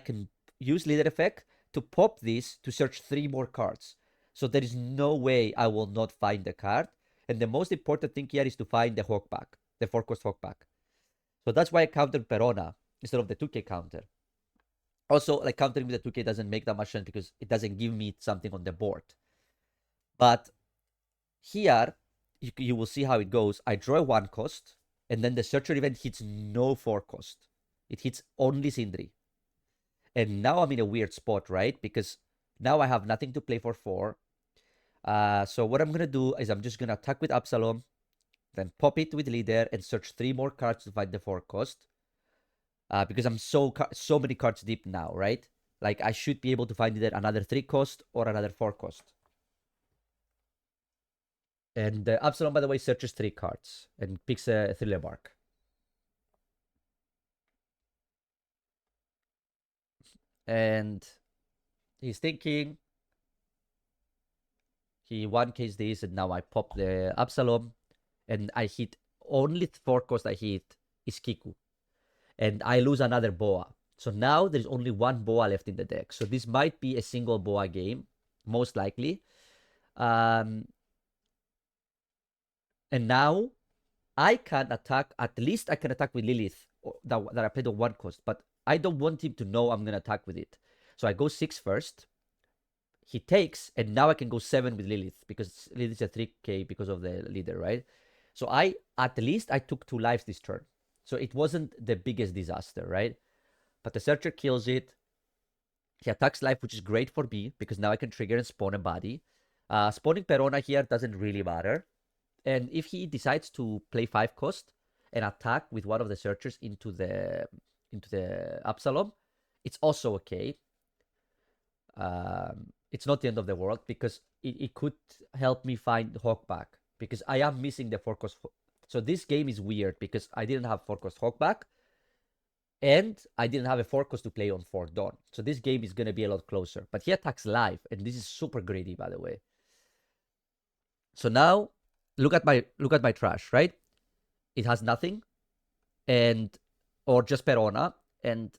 can use leader effect to pop this to search 3 more cards. So there is no way I will not find the card. And the most important thing here is to find the Hawkback, the 4 cost Hawkback. So that's why I countered Perona instead of the 2k counter. Also, like, countering with the 2k doesn't make that much sense because it doesn't give me something on the board. But here, you will see how it goes. I draw a 1 cost, and then the Searcher event hits no 4 cost. It hits only Sindri. And now I'm in a weird spot, right? Because now I have nothing to play for 4. So what I'm going to do is I'm just going to attack with Absalom, then pop it with leader, and search 3 more cards to find the 4 cost. Because I'm so many cards deep now, right? Like, I should be able to find either another 3 cost or another 4 cost. And Absalom, by the way, searches 3 cards and picks a Thriller Bark. And he's thinking, he 1Ks this, and now I pop the Absalom, and I hit only 4 cost I hit is Kiku. And I lose another Boa. So now there's only 1 Boa left in the deck. So this might be a single Boa game, most likely. And now I can attack, at least I can attack with Lilith that I played on 1 cost, but I don't want him to know I'm going to attack with it. So I go 6 first. He takes, and now I can go 7 with Lilith because Lilith is a 3k because of the leader, right? So at least I took 2 lives this turn. So it wasn't the biggest disaster, right? But the Searcher kills it. He attacks life, which is great for me because now I can trigger and spawn a body. Spawning Perona here doesn't really matter. And if he decides to play 5 cost and attack with one of the Searchers into the Absalom, it's also okay. It's not the end of the world because it could help me find Hawkback because I am missing the 4 cost. So this game is weird because I didn't have 4 cost Hawkback, And I didn't have a 4 cost to play on 4 dawn. So this game is going to be a lot closer. But he attacks live, and this is super greedy, by the way. So now, look at my trash, right? It has nothing, and or just Perona, and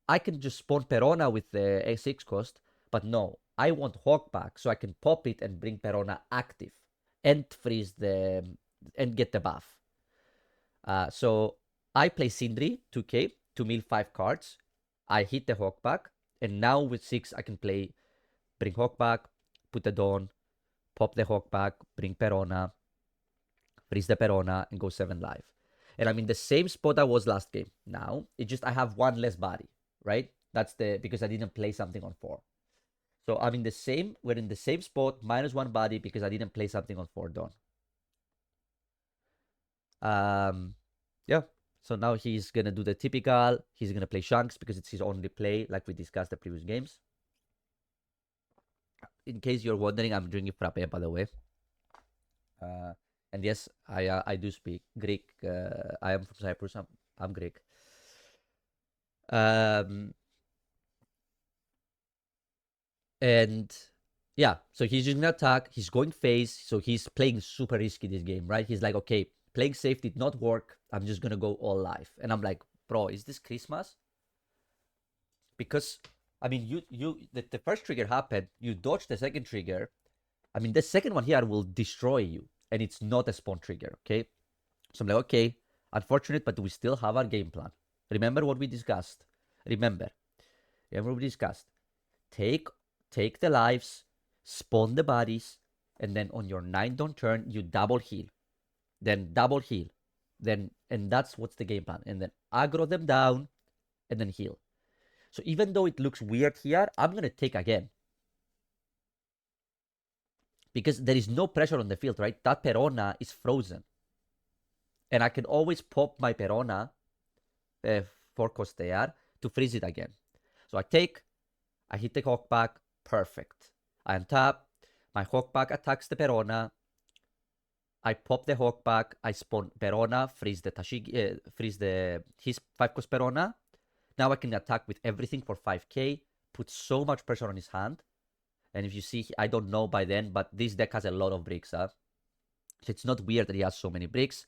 I can just spawn Perona with the A6 cost, but no, I want Hawk back so I can pop it and bring Perona active and freeze the and get the buff. So I play Sindri 2k to mill 5 cards. I hit the Hawk back, and now with 6 I can play bring Hawk back, put the Dawn, pop the Hawk back, bring Perona, freeze the Perona, and go 7 live. And I'm in the same spot I was last game. Now it's just I have one less body, right? That's the because I didn't play something on 4. So I'm in the same. We're in the same spot, -1 body because I didn't play something on 4 dawn. Yeah. So now he's gonna do the typical. He's gonna play Shanks because it's his only play, like we discussed the previous games. In case you're wondering, I'm drinking frappe, by the way. And yes, I do speak Greek. I am from Cyprus. I'm Greek. And yeah, so he's using attack. He's going phase, so he's playing super risky this game, right? He's like, okay, playing safe did not work. I'm just gonna go all life, and I'm like, bro, is this Christmas? Because I mean, the first trigger happened. You dodge the second trigger. I mean, the second one here will destroy you, and it's not a spawn trigger, okay? So I'm like, okay, unfortunate, but we still have our game plan. Remember what we discussed. Remember what we discussed. Take the lives, spawn the bodies, and then on your 9 dawn turn, you double heal. Then double heal. And that's what's the game plan. And then aggro them down, and then heal. So even though it looks weird here, I'm gonna take again. Because there is no pressure on the field, right? That Perona is frozen. And I can always pop my Perona, 4 cost there, to freeze it again. So I hit the Hawkback, perfect. I untap, my Hawkback attacks the Perona, I pop the Hawkback, I spawn Perona, freeze the Tashigi, freeze his 5 cost Perona. Now I can attack with everything for 5k, put so much pressure on his hand. And if you see, I don't know by then, but this deck has a lot of bricks, huh? So it's not weird that he has so many bricks.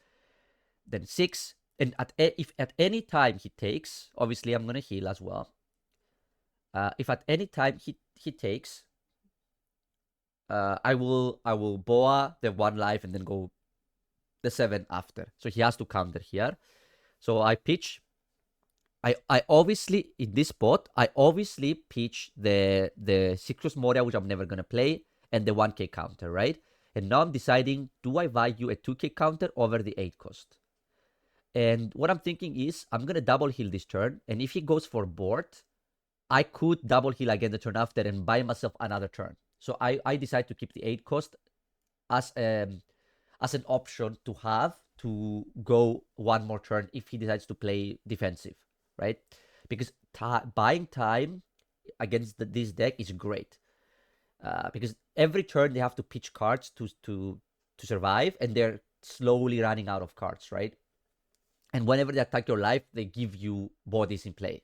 Then 6, and if at any time he takes, obviously I'm gonna heal as well. If at any time he takes, I will boa the 1 life and then go the 7 after. So he has to counter here. So I pitch. I obviously in this spot I obviously pitch the Citrus Moria, which I'm never gonna play, and the 1k counter, right? And now I'm deciding, do I value a 2k counter over the 8 cost? And what I'm thinking is I'm gonna double heal this turn, and if he goes for board, I could double heal again the turn after and buy myself another turn. So I decide to keep the 8 cost as an option to have to go one more turn if he decides to play defensive, right? Because buying time against this deck is great. Because every turn they have to pitch cards to survive, and they're slowly running out of cards, right? And whenever they attack your life, they give you bodies in play.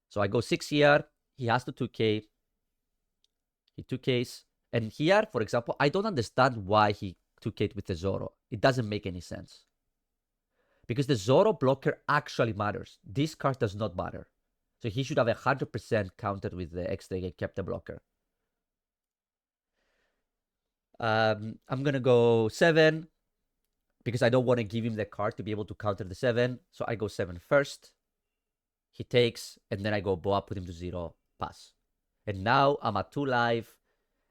So I go 6 here. He has to 2k. He 2ks. And here, for example, I don't understand why he 2k'd with the Zoro. It doesn't make any sense. Because the Zoro blocker actually matters. This card does not matter. So he should have 100% countered with the extra get kept the blocker. I'm going to go 7 because I don't want to give him the card to be able to counter the 7. So I go 7 first. He takes, and then I go boa, put him to 0, pass. And now I'm at 2 life,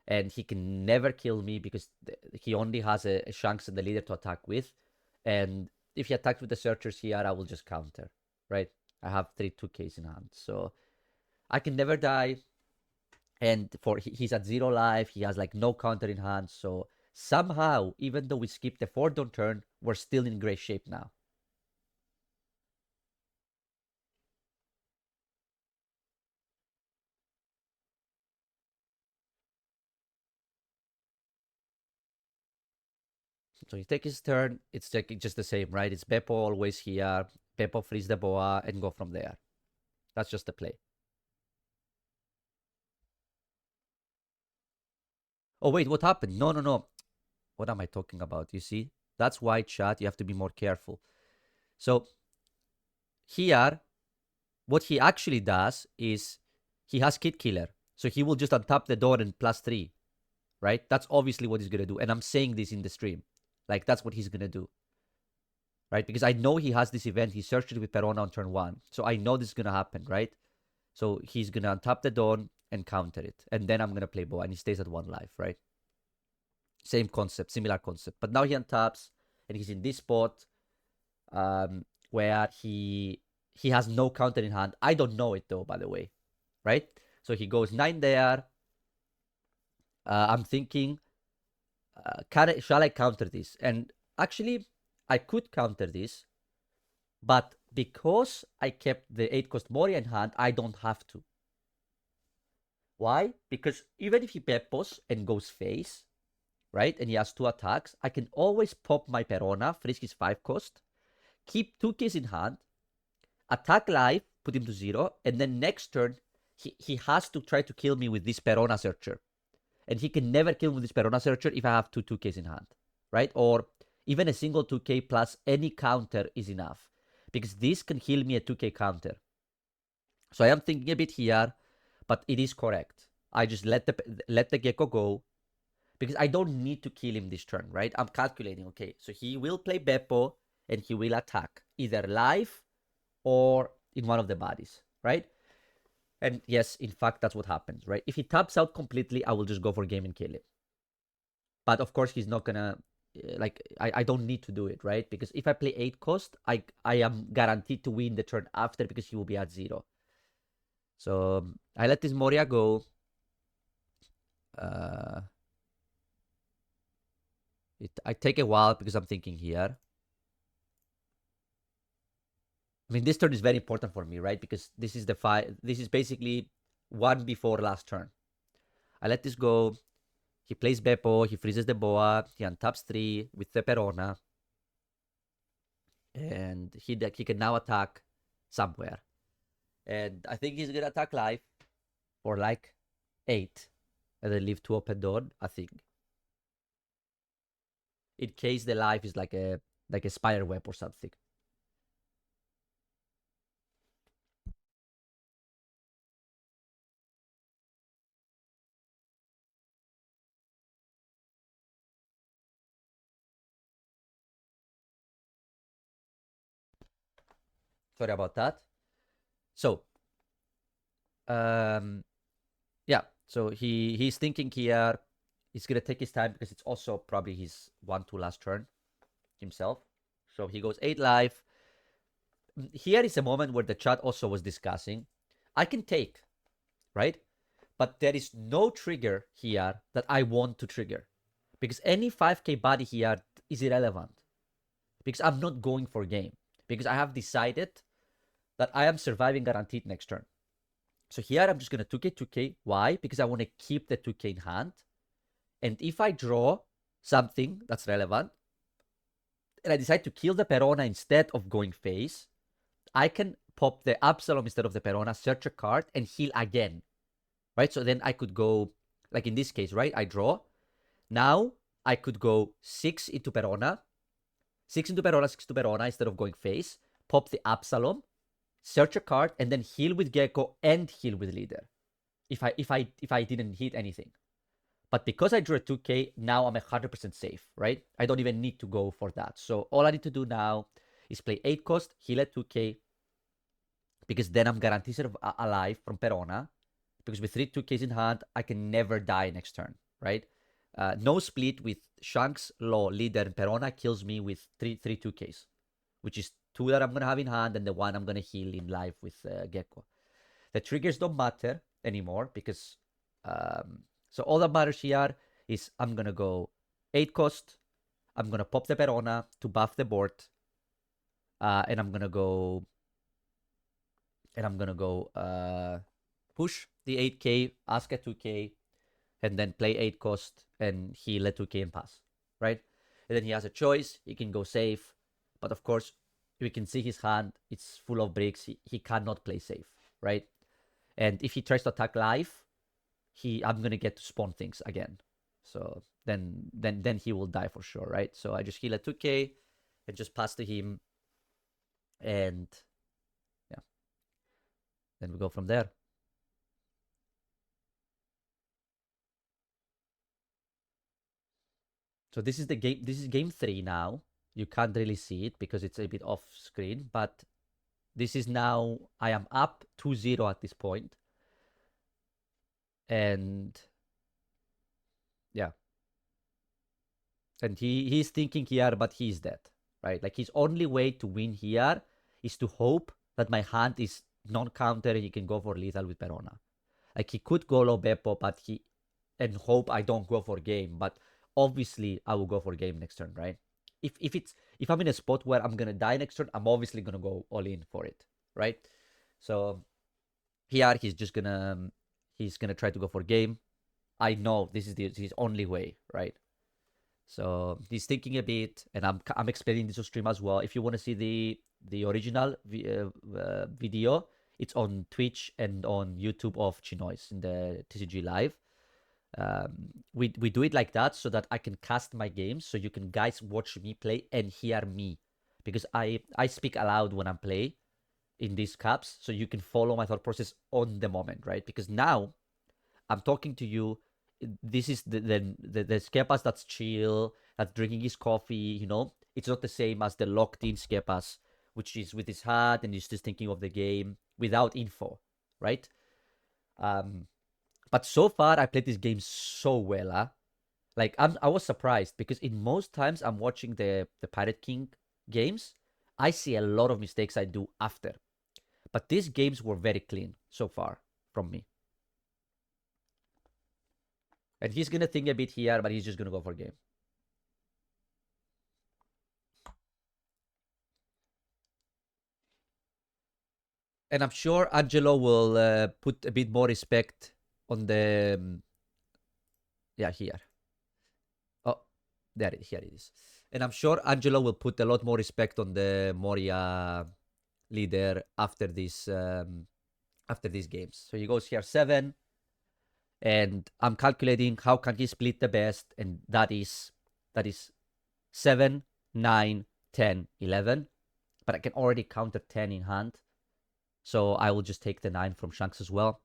and he can never kill me because he only has a Shanks and the leader to attack with. And if he attacks with the searchers here, I will just counter, right? I have 3 2Ks in hand, so I can never die. And he's at 0 life, he has like no counter in hand, so somehow, even though we skipped the 4 dawn turn, we're still in great shape now. So he takes his turn. It's just the same, right? It's Beppo always here. Beppo freeze the boa and go from there. That's just the play. Oh, wait, what happened? No, no, no. What am I talking about? You see? That's why, chat, you have to be more careful. So here, what he actually does is he has Kid Killer. So he will just untap the door and +3, right? That's obviously what he's going to do. And I'm saying this in the stream. Like, that's what he's going to do, right? Because I know he has this event. He searched it with Perona on turn 1. So I know this is going to happen, right? So he's going to untap the Dawn and counter it. And then I'm going to play Boa, and he stays at 1 life, right? Same concept, similar concept. But now he untaps, and he's in this spot where he has no counter in hand. I don't know it, though, by the way, right? So he goes 9 there. I'm thinking, shall I counter this? And actually, I could counter this, but because I kept the 8-cost Moria in hand, I don't have to. Why? Because even if he peppos and goes face, right, and he has 2 attacks, I can always pop my Perona, frisk his 5-cost, keep 2 keys in hand, attack live, put him to 0, and then next turn, he has to try to kill me with this Perona Searcher. And he can never kill me with this Perona Searcher if I have 2 2Ks in hand, right? Or even a single 2K plus any counter is enough. Because this can heal me a 2K counter. So I am thinking a bit here, but it is correct. I just let the Gecko go, because I don't need to kill him this turn, right? I'm calculating, okay, so he will play Beppo, and he will attack, either live or in one of the bodies, right? And yes, in fact, that's what happens, right? If he taps out completely, I will just go for game and kill him. But of course, he's not gonna, like, I don't need to do it, right? Because if I play 8-cost, I am guaranteed to win the turn after, because he will be at 0. So I let this Moria go. I take a while because I'm thinking here. I mean, this turn is very important for me, right? Because this is this is basically 1 before last turn. I let this go. He plays Beppo. He freezes the Boa. He untaps 3 with the Perona. And he can now attack somewhere. And I think he's going to attack live for like 8. And then leave 2 open door, I think. In case the life is like a spider web or something. Sorry about that. So, yeah. So he's thinking here. He's gonna take his time because it's also probably his 1-2 last turn himself. So he goes 8 life. Here is a moment where the chat also was discussing. I can take, right? But there is no trigger here that I want to trigger, because any 5k body here is irrelevant, because I'm not going for game, because I have decided that I am surviving guaranteed next turn. So here I'm just going to 2k, 2k. Why? Because I want to keep the 2k in hand. And if I draw something that's relevant, and I decide to kill the Perona instead of going face, I can pop the Absalom instead of the Perona, search a card, and heal again. Right? So then I could go, like in this case, right? I draw. Now I could go 6 into Perona, 6 into Perona, 6 into Perona instead of going face, pop the Absalom, search a card, and then heal with Gecko and heal with Leader. If I didn't hit anything. But because I drew a 2k, now I'm 100% safe, right? I don't even need to go for that. So all I need to do now is play 8-cost, heal at 2k, because then I'm guaranteed alive from Perona. Because with 3 2ks in hand, I can never die next turn, right? No split with Shanks, Law, Leader, and Perona kills me with 3 2ks, which is 2 that I'm going to have in hand and the 1 I'm going to heal in live with Gecko. The triggers don't matter anymore because... so all that matters here is I'm going to go 8-cost. I'm going to pop the Perona to buff the board. And I'm going to go... push the 8k, ask a 2k, and then play 8-cost and heal a 2k and pass, right? And then he has a choice. He can go safe. But of course, we can see his hand, it's full of bricks. He cannot play safe, right? And if he tries to attack live, I'm gonna get to spawn things again. So then he will die for sure, right? So I just heal at 2k and just pass to him, and yeah, then we go from there. So this is the game. This is game 3 now. You can't really see it because it's a bit off screen, but this is now, I am up 2-0 at this point. And yeah. And he's thinking here, but he's dead, right? Like his only way to win here is to hope that my hand is non-counter and he can go for lethal with Perona. Like he could go low Beppo, but and hope I don't go for game. But obviously I will go for game next turn, right? If I'm in a spot where I'm gonna die next turn, I'm obviously gonna go all in for it, right? So here he's just gonna try to go for game. I know this is his only way, right? So he's thinking a bit, and I'm explaining this on stream as well. If you want to see the original video, it's on Twitch and on YouTube of Chinois in the TCG live. We do it like that so that I can cast my games, so you can guys watch me play and hear me, because I speak aloud when I'm play in these caps, so you can follow my thought process on the moment, right? Because now I'm talking to you. This is the Skepas that's chill, that's drinking his coffee, you know? It's not the same as the locked in Skepas, which is with his hat and he's just thinking of the game without info, right? But so far I played this game so well, huh? Like I was surprised because in most times I'm watching the Pirate King games, I see a lot of mistakes I do after. But these games were very clean so far from me. And he's gonna think a bit here, but he's just gonna go for game. And I'm sure Angelo will put a bit more respect on the yeah, here. Oh, here it is. And I'm sure Angelo will put a lot more respect on the Moria leader after these games. So he goes here 7, and I'm calculating how can he split the best, and that is 7, 9, 10, 11. But I can already counter 10 in hand, so I will just take the 9 from Shanks as well.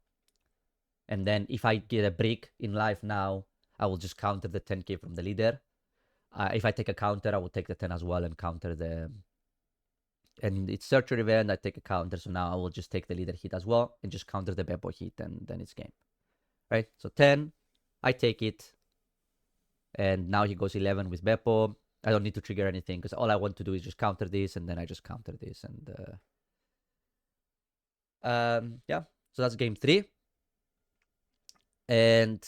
And then if I get a brick in life now, I will just counter the 10k from the leader. If I take a counter, I will take the 10 as well and counter the... And it's search or event, I take a counter, so now I will just take the leader hit as well and just counter the Beppo hit, and then it's game. Right? So 10, I take it, and now he goes 11 with Beppo. I don't need to trigger anything because all I want to do is just counter this, and then I just counter this, and yeah. So that's game 3. And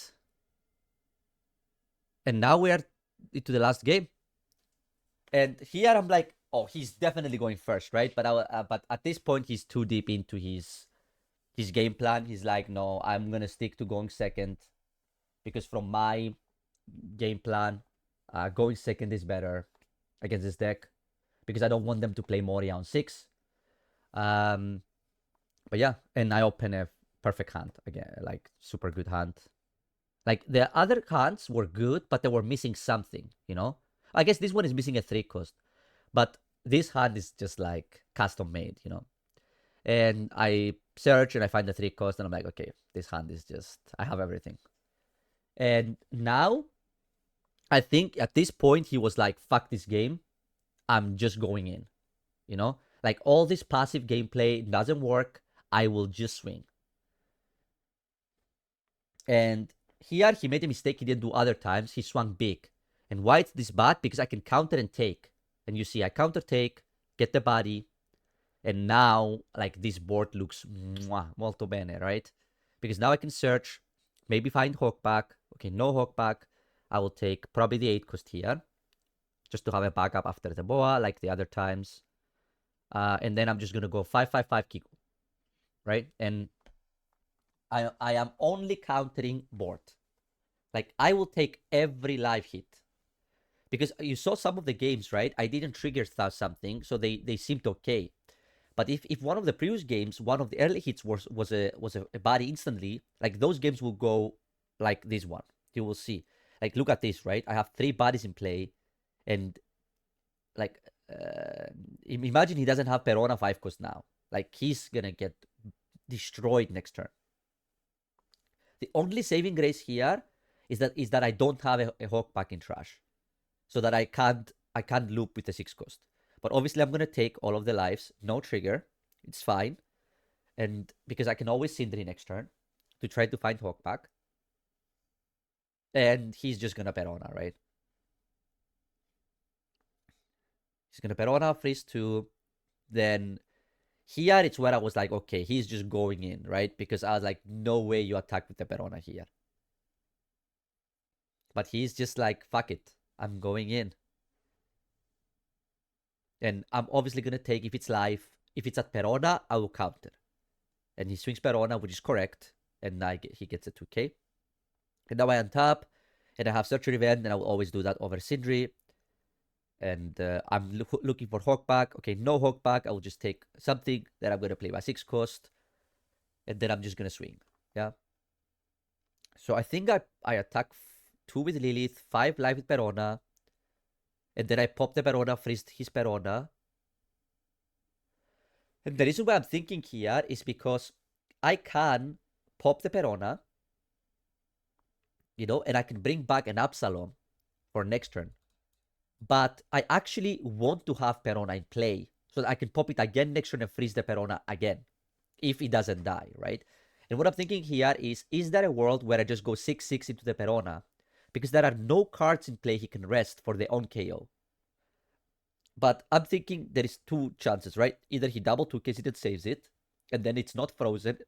now we are into the last game. And here I'm like, oh, he's definitely going first, right? But but at this point he's too deep into his game plan. He's like, no, I'm gonna stick to going second, because from my game plan, going second is better against this deck, because I don't want them to play Moria on 6. But yeah, and I open a perfect hand again, like super good hand. Like the other hands were good, but they were missing something, you know? I guess this one is missing a 3 cost, but this hand is just like custom made, you know? And I search and I find the 3 cost, and I'm like, okay, this hand is just, I have everything. And now, I think at this point he was like, fuck this game, I'm just going in, you know? Like all this passive gameplay doesn't work, I will just swing. And here he made a mistake he didn't do other times. He swung big. And why it's this bad? Because I can counter and take. And you see, I counter take, get the body, and now like this board looks molto bene, right? Because now I can search, maybe find Hawkback. Okay, no Hawkback. I will take probably the 8 cost here, just to have a backup after the Boa, like the other times. And then I'm just gonna go 5/5/5 Kiku, right? And I am only countering board. Like I will take every live hit, Because you saw some of the games, right? I didn't trigger something, so they seemed okay. But if one of the previous games, one of the early hits was a body instantly, like those games will go like this one. You will see. Like look at this, right? I have 3 bodies in play, and like imagine he doesn't have Perona 5 cost now. Like he's gonna get destroyed next turn. The only saving grace here is that I don't have a Hawk back in trash, so that I can't loop with the 6 cost. But obviously I'm gonna take all of the lives, no trigger, it's fine, and because I can always Sindri next turn to try to find Hawk back, and he's just gonna Perona, right? He's gonna Perona, freeze 2, then here it's where I was like, okay, he's just going in, right? Because I was like, no way you attack with the Perona here. But he's just like, fuck it, I'm going in. And I'm obviously going to take, if it's live, if it's at Perona, I will counter. And he swings Perona, which is correct. And he gets a 2k. And now I untap, and I have Search and Revenge, and I will always do that over Sindri. And I'm looking for Hawkback. Okay, no Hawkback. I will just take something that I'm going to play by 6 cost. And then I'm just going to swing. Yeah. So I think I attack 2 with Lilith, 5 live with Perona. And then I pop the Perona, freeze his Perona. And the reason why I'm thinking here is because I can pop the Perona, and I can bring back an Absalom for next turn. But I actually want to have Perona in play so that I can pop it again next turn and freeze the Perona again if it doesn't die, right? And what I'm thinking here is there a world where I just go 6/6 into the Perona? Because there are no cards in play he can rest for their own KO. But I'm thinking there is 2 chances, right? Either he double 2Ks it and saves it, and then it's not frozen,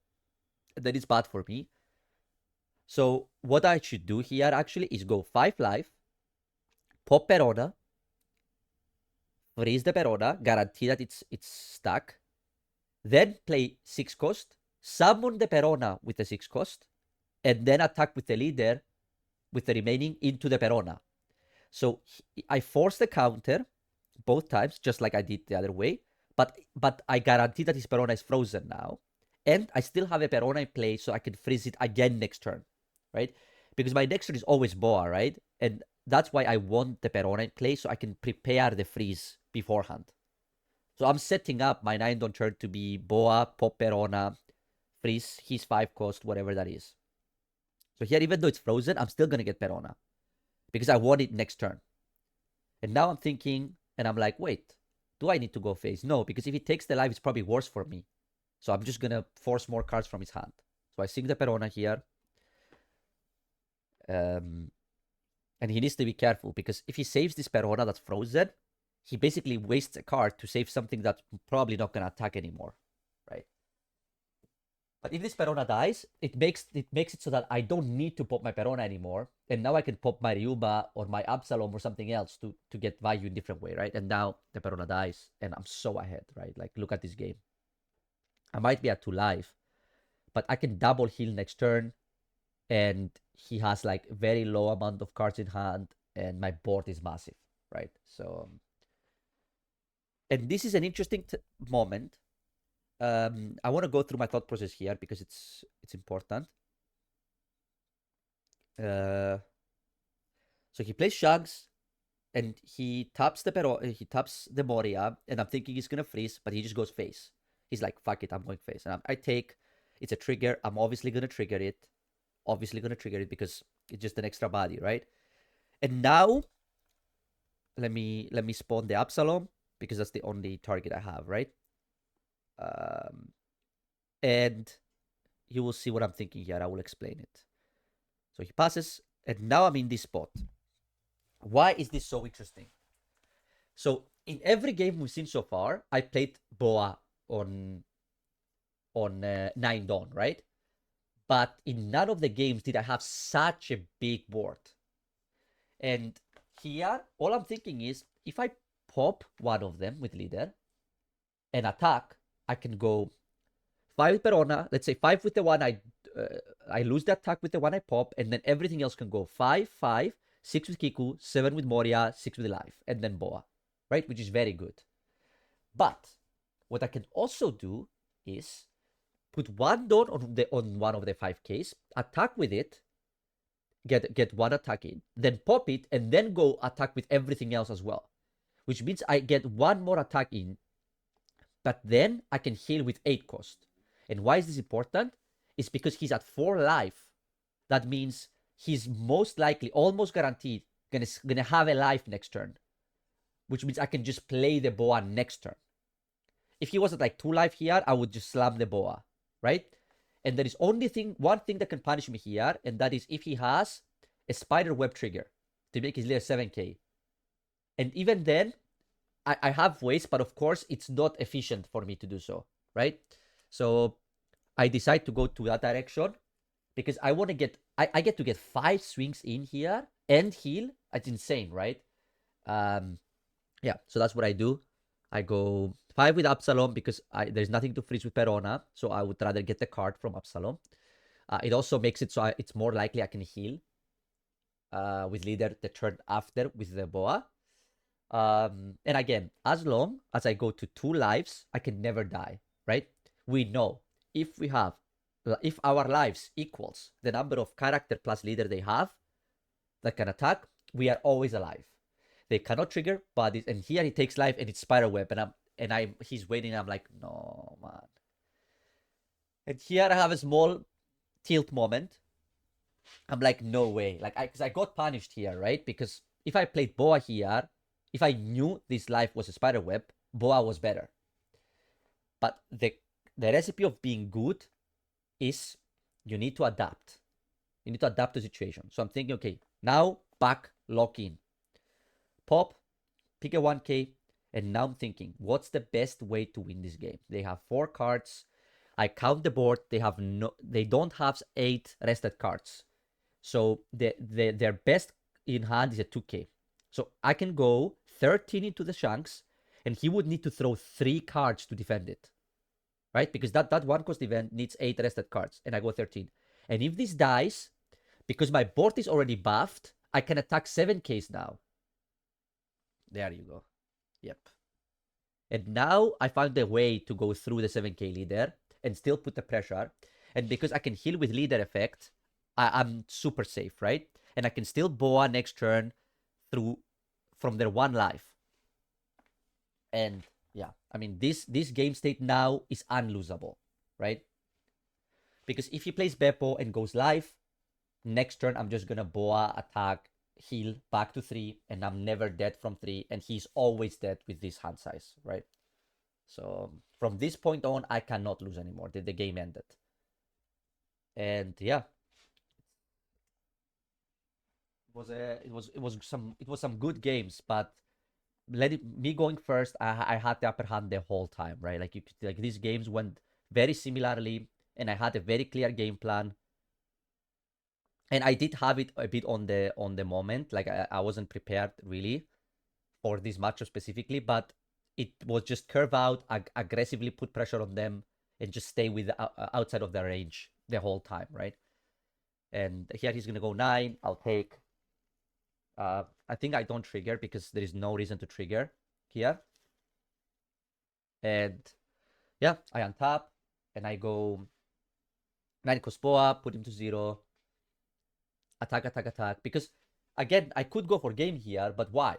and then it's bad for me. So what I should do here actually is go 5 life, pop Perona, freeze the Perona, guarantee that it's stuck, then play 6 cost, summon the Perona with the 6 cost, and then attack with the leader with the remaining into the Perona. So I force the counter both times, just like I did the other way, but I guarantee that his Perona is frozen now, and I still have a Perona in play, so I can freeze it again next turn, right? Because my next turn is always Boa, right? And that's why I want the Perona in play, so I can prepare the freeze beforehand. So I'm setting up my 9-don turn to be Boa, pop Perona, freeze his 5 cost, whatever that is. So here, even though it's frozen, I'm still gonna get Perona because I want it next turn. And now I'm thinking, and I'm like, wait, do I need to go face? No, because if he takes the life, it's probably worse for me. So I'm just gonna force more cards from his hand. So I sing the Perona here. And he needs to be careful, because if he saves this Perona that's frozen, he basically wastes a card to save something that's probably not gonna attack anymore, right? But if this Perona dies, it makes it so that I don't need to pop my Perona anymore, and now I can pop my Ryuba or my Absalom or something else to get value in different way, right? And now the Perona dies, and I'm so ahead, right? Like, look at this game. I might be at 2 life, but I can double heal next turn, and he has like very low amount of cards in hand, and my board is massive, right? So, and this is an interesting moment. I want to go through my thought process here because it's important. So he plays Shugs, and he taps the Moria, and I'm thinking he's gonna freeze, but he just goes face. He's like, fuck it, I'm going face, and I take. It's a trigger. I'm obviously gonna trigger it. Because it's just an extra body, right? And now, let me spawn the Absalom, because that's the only target I have, right? And you will see what I'm thinking here. I will explain it. So he passes, and now I'm in this spot. Why is this so interesting? So in every game we've seen so far, I played Boa on 9 Dawn, right? But in none of the games did I have such a big board. And here, all I'm thinking is, if I pop one of them with leader and attack, I can go 5 with Perona. Let's say 5 with the one I lose the attack with the one I pop, and then everything else can go 5, 5, 6 with Kiku, 7 with Moria, 6 with life, and then Boa, right? Which is very good. But what I can also do is put one Dawn on one of the 5Ks, attack with it, get one attack in, then pop it, and then go attack with everything else as well. Which means I get one more attack in, but then I can heal with 8 cost. And why is this important? It's because he's at 4 life. That means he's most likely, almost guaranteed, gonna have a life next turn. Which means I can just play the Boa next turn. If he was at like 2 life here, I would just slam the Boa, right? And there is only one thing that can punish me here, and that is if he has a spider web trigger to make his layer 7k. And even then, I have ways, but of course, it's not efficient for me to do so, right? So I decide to go to that direction because I want to get, I get to get 5 swings in here and heal. It's insane, right? Yeah, so that's what I do. I go 5 with Absalom because there's nothing to freeze with Perona, so I would rather get the card from Absalom. It also makes it so it's more likely I can heal with leader the turn after with the Boa. And again, as long as I go to 2 lives, I can never die, right? We know if our lives equals the number of character plus leader they have that can attack, we are always alive. They cannot trigger, but and here he takes life and it's spiral web, and he's waiting. I'm like, no, man. And here I have a small tilt moment. I'm like, no way. Like, because I got punished here, right? Because if I played Boa here, if I knew this life was a spider web, Boa was better. But the recipe of being good is you need to adapt. You need to adapt to the situation. So I'm thinking, okay, now back, lock in. Pop, pick a 1k, and now I'm thinking, what's the best way to win this game? They have 4 cards. I count the board. They don't have 8 rested cards. So their best in hand is a 2k. So I can go 13 into the Shanks, and he would need to throw 3 cards to defend it. Right? Because that 1 cost event needs 8 rested cards, and I go 13. And if this dies, because my board is already buffed, I can attack 7Ks now. There you go. Yep. And now I found a way to go through the 7k leader and still put the pressure. And because I can heal with leader effect, I'm super safe, right? And I can still Boa next turn from their 1 life. And yeah, I mean, this game state now is unlosable, right? Because if he plays Beppo and goes live, next turn I'm just gonna Boa, attack, heal back to 3, and I'm never dead from 3, and he's always dead with this hand size, right? So from this point on, I cannot lose anymore. The game ended. And yeah, it was some good games, but me going first, I had the upper hand the whole time, right? Like these games went very similarly, and I had a very clear game plan. And I did have it a bit on the moment. Like I wasn't prepared really for this matchup specifically, but it was just curve out, aggressively put pressure on them, and just stay with outside of their range the whole time, right? And here he's gonna go 9. I'll take. I think I don't trigger because there is no reason to trigger here. And yeah, I untap and I go 9 Cospoa, put him to 0. Attack. Because again, I could go for game here, but why?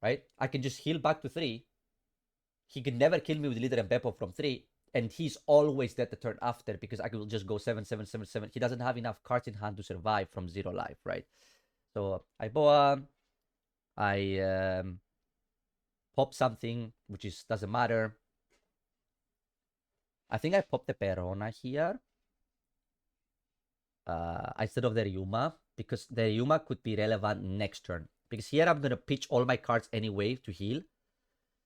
Right? I can just heal back to 3. He can never kill me with leader and Beppo from 3. And he's always dead the turn after because I will just go 7. He doesn't have enough cards in hand to survive from 0 life, right? So I Boa. I pop something, which doesn't matter. I think I popped the Perona here. Instead of the Ryuma, because the Ryuma could be relevant next turn. Because here I'm going to pitch all my cards anyway to heal.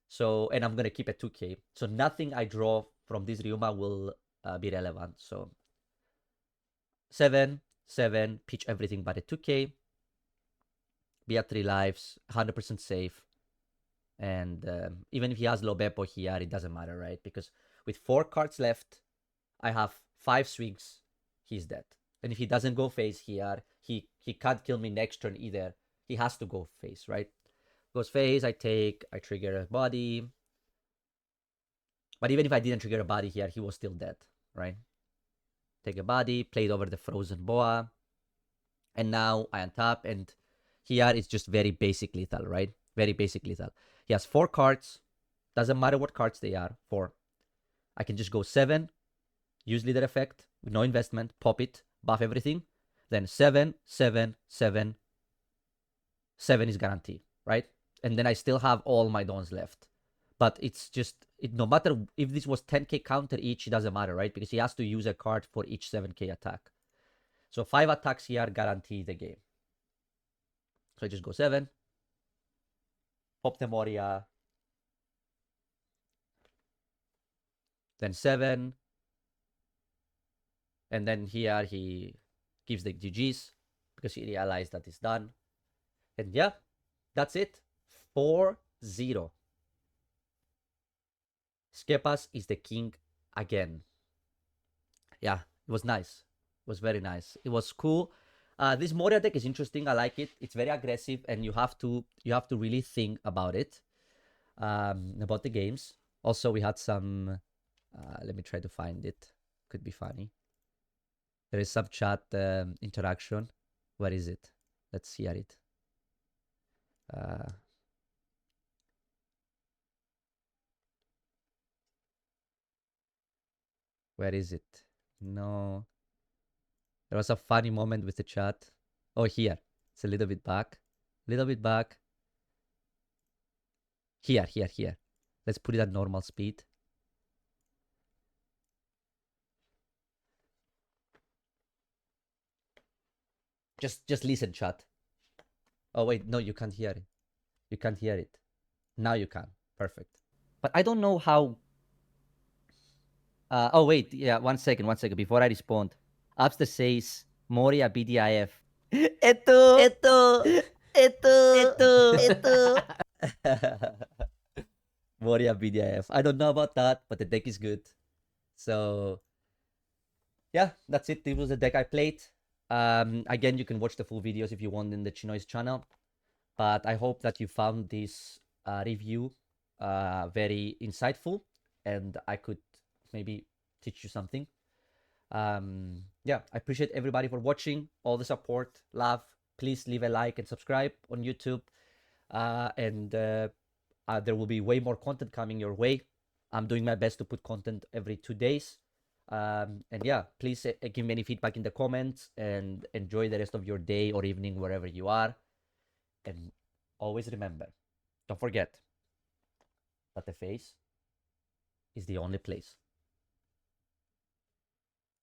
So, and I'm going to keep a 2k. So nothing I draw from this Ryuma will be relevant. So 7, pitch everything but a 2k. Be at 3 lives, 100% safe. And even if he has low Beppo here, it doesn't matter, right? Because with 4 cards left, I have 5 swings, he's dead. And if he doesn't go face here, he can't kill me next turn either. he has to go face, right? Goes face, I trigger a body. But even if I didn't trigger a body here, he was still dead, right? Take a body, played over the frozen boa. And now I untap, and here it's just very basic lethal, right? Very basic lethal. He has 4 cards. Doesn't matter what cards they are. 4. I can just go 7, use leader effect with no investment, pop it, buff everything. Then 7, 7, 7. 7 is guaranteed, right? And then I still have all my dons left. But it's just, no matter if this was 10k counter each, it doesn't matter, right? Because he has to use a card for each 7k attack. So 5 attacks here guarantee the game. So I just go 7. Pop the Moria. Then 7. And then here he gives the GGs because he realized that it's done. And yeah, that's it. 4-0. Skepas is the king again. Yeah, it was nice. It was very nice. It was cool. This Moria deck is interesting. I like it. It's very aggressive, and you have to really think about it, about the games. Also, we had some. Let me try to find it. Could be funny. There is some chat interaction. Where is it? Let's hear it. Where is it? No. There was a funny moment with the chat. Oh, here. It's a little bit back. Little bit back. Here. Let's put it at normal speed. Just listen, chat. Oh, wait. No, you can't hear it. You can't hear it. Now you can. Perfect. But I don't know how... oh, wait. Yeah, one second. Before I respond. Abster says, Moria BDIF. Eto. Moria BDIF. I don't know about that, but the deck is good. So, yeah, that's it. This was the deck I played. Again, you can watch the full videos if you want in the Chinoy's channel. But I hope that you found this review very insightful, and I could maybe teach you something. Yeah, I appreciate everybody for watching, all the support, love. Please leave a like and subscribe on YouTube. And there will be way more content coming your way. I'm doing my best to put content every 2 days. And yeah, please give me any feedback in the comments, and enjoy the rest of your day or evening wherever you are. And always remember, don't forget that the face is the only place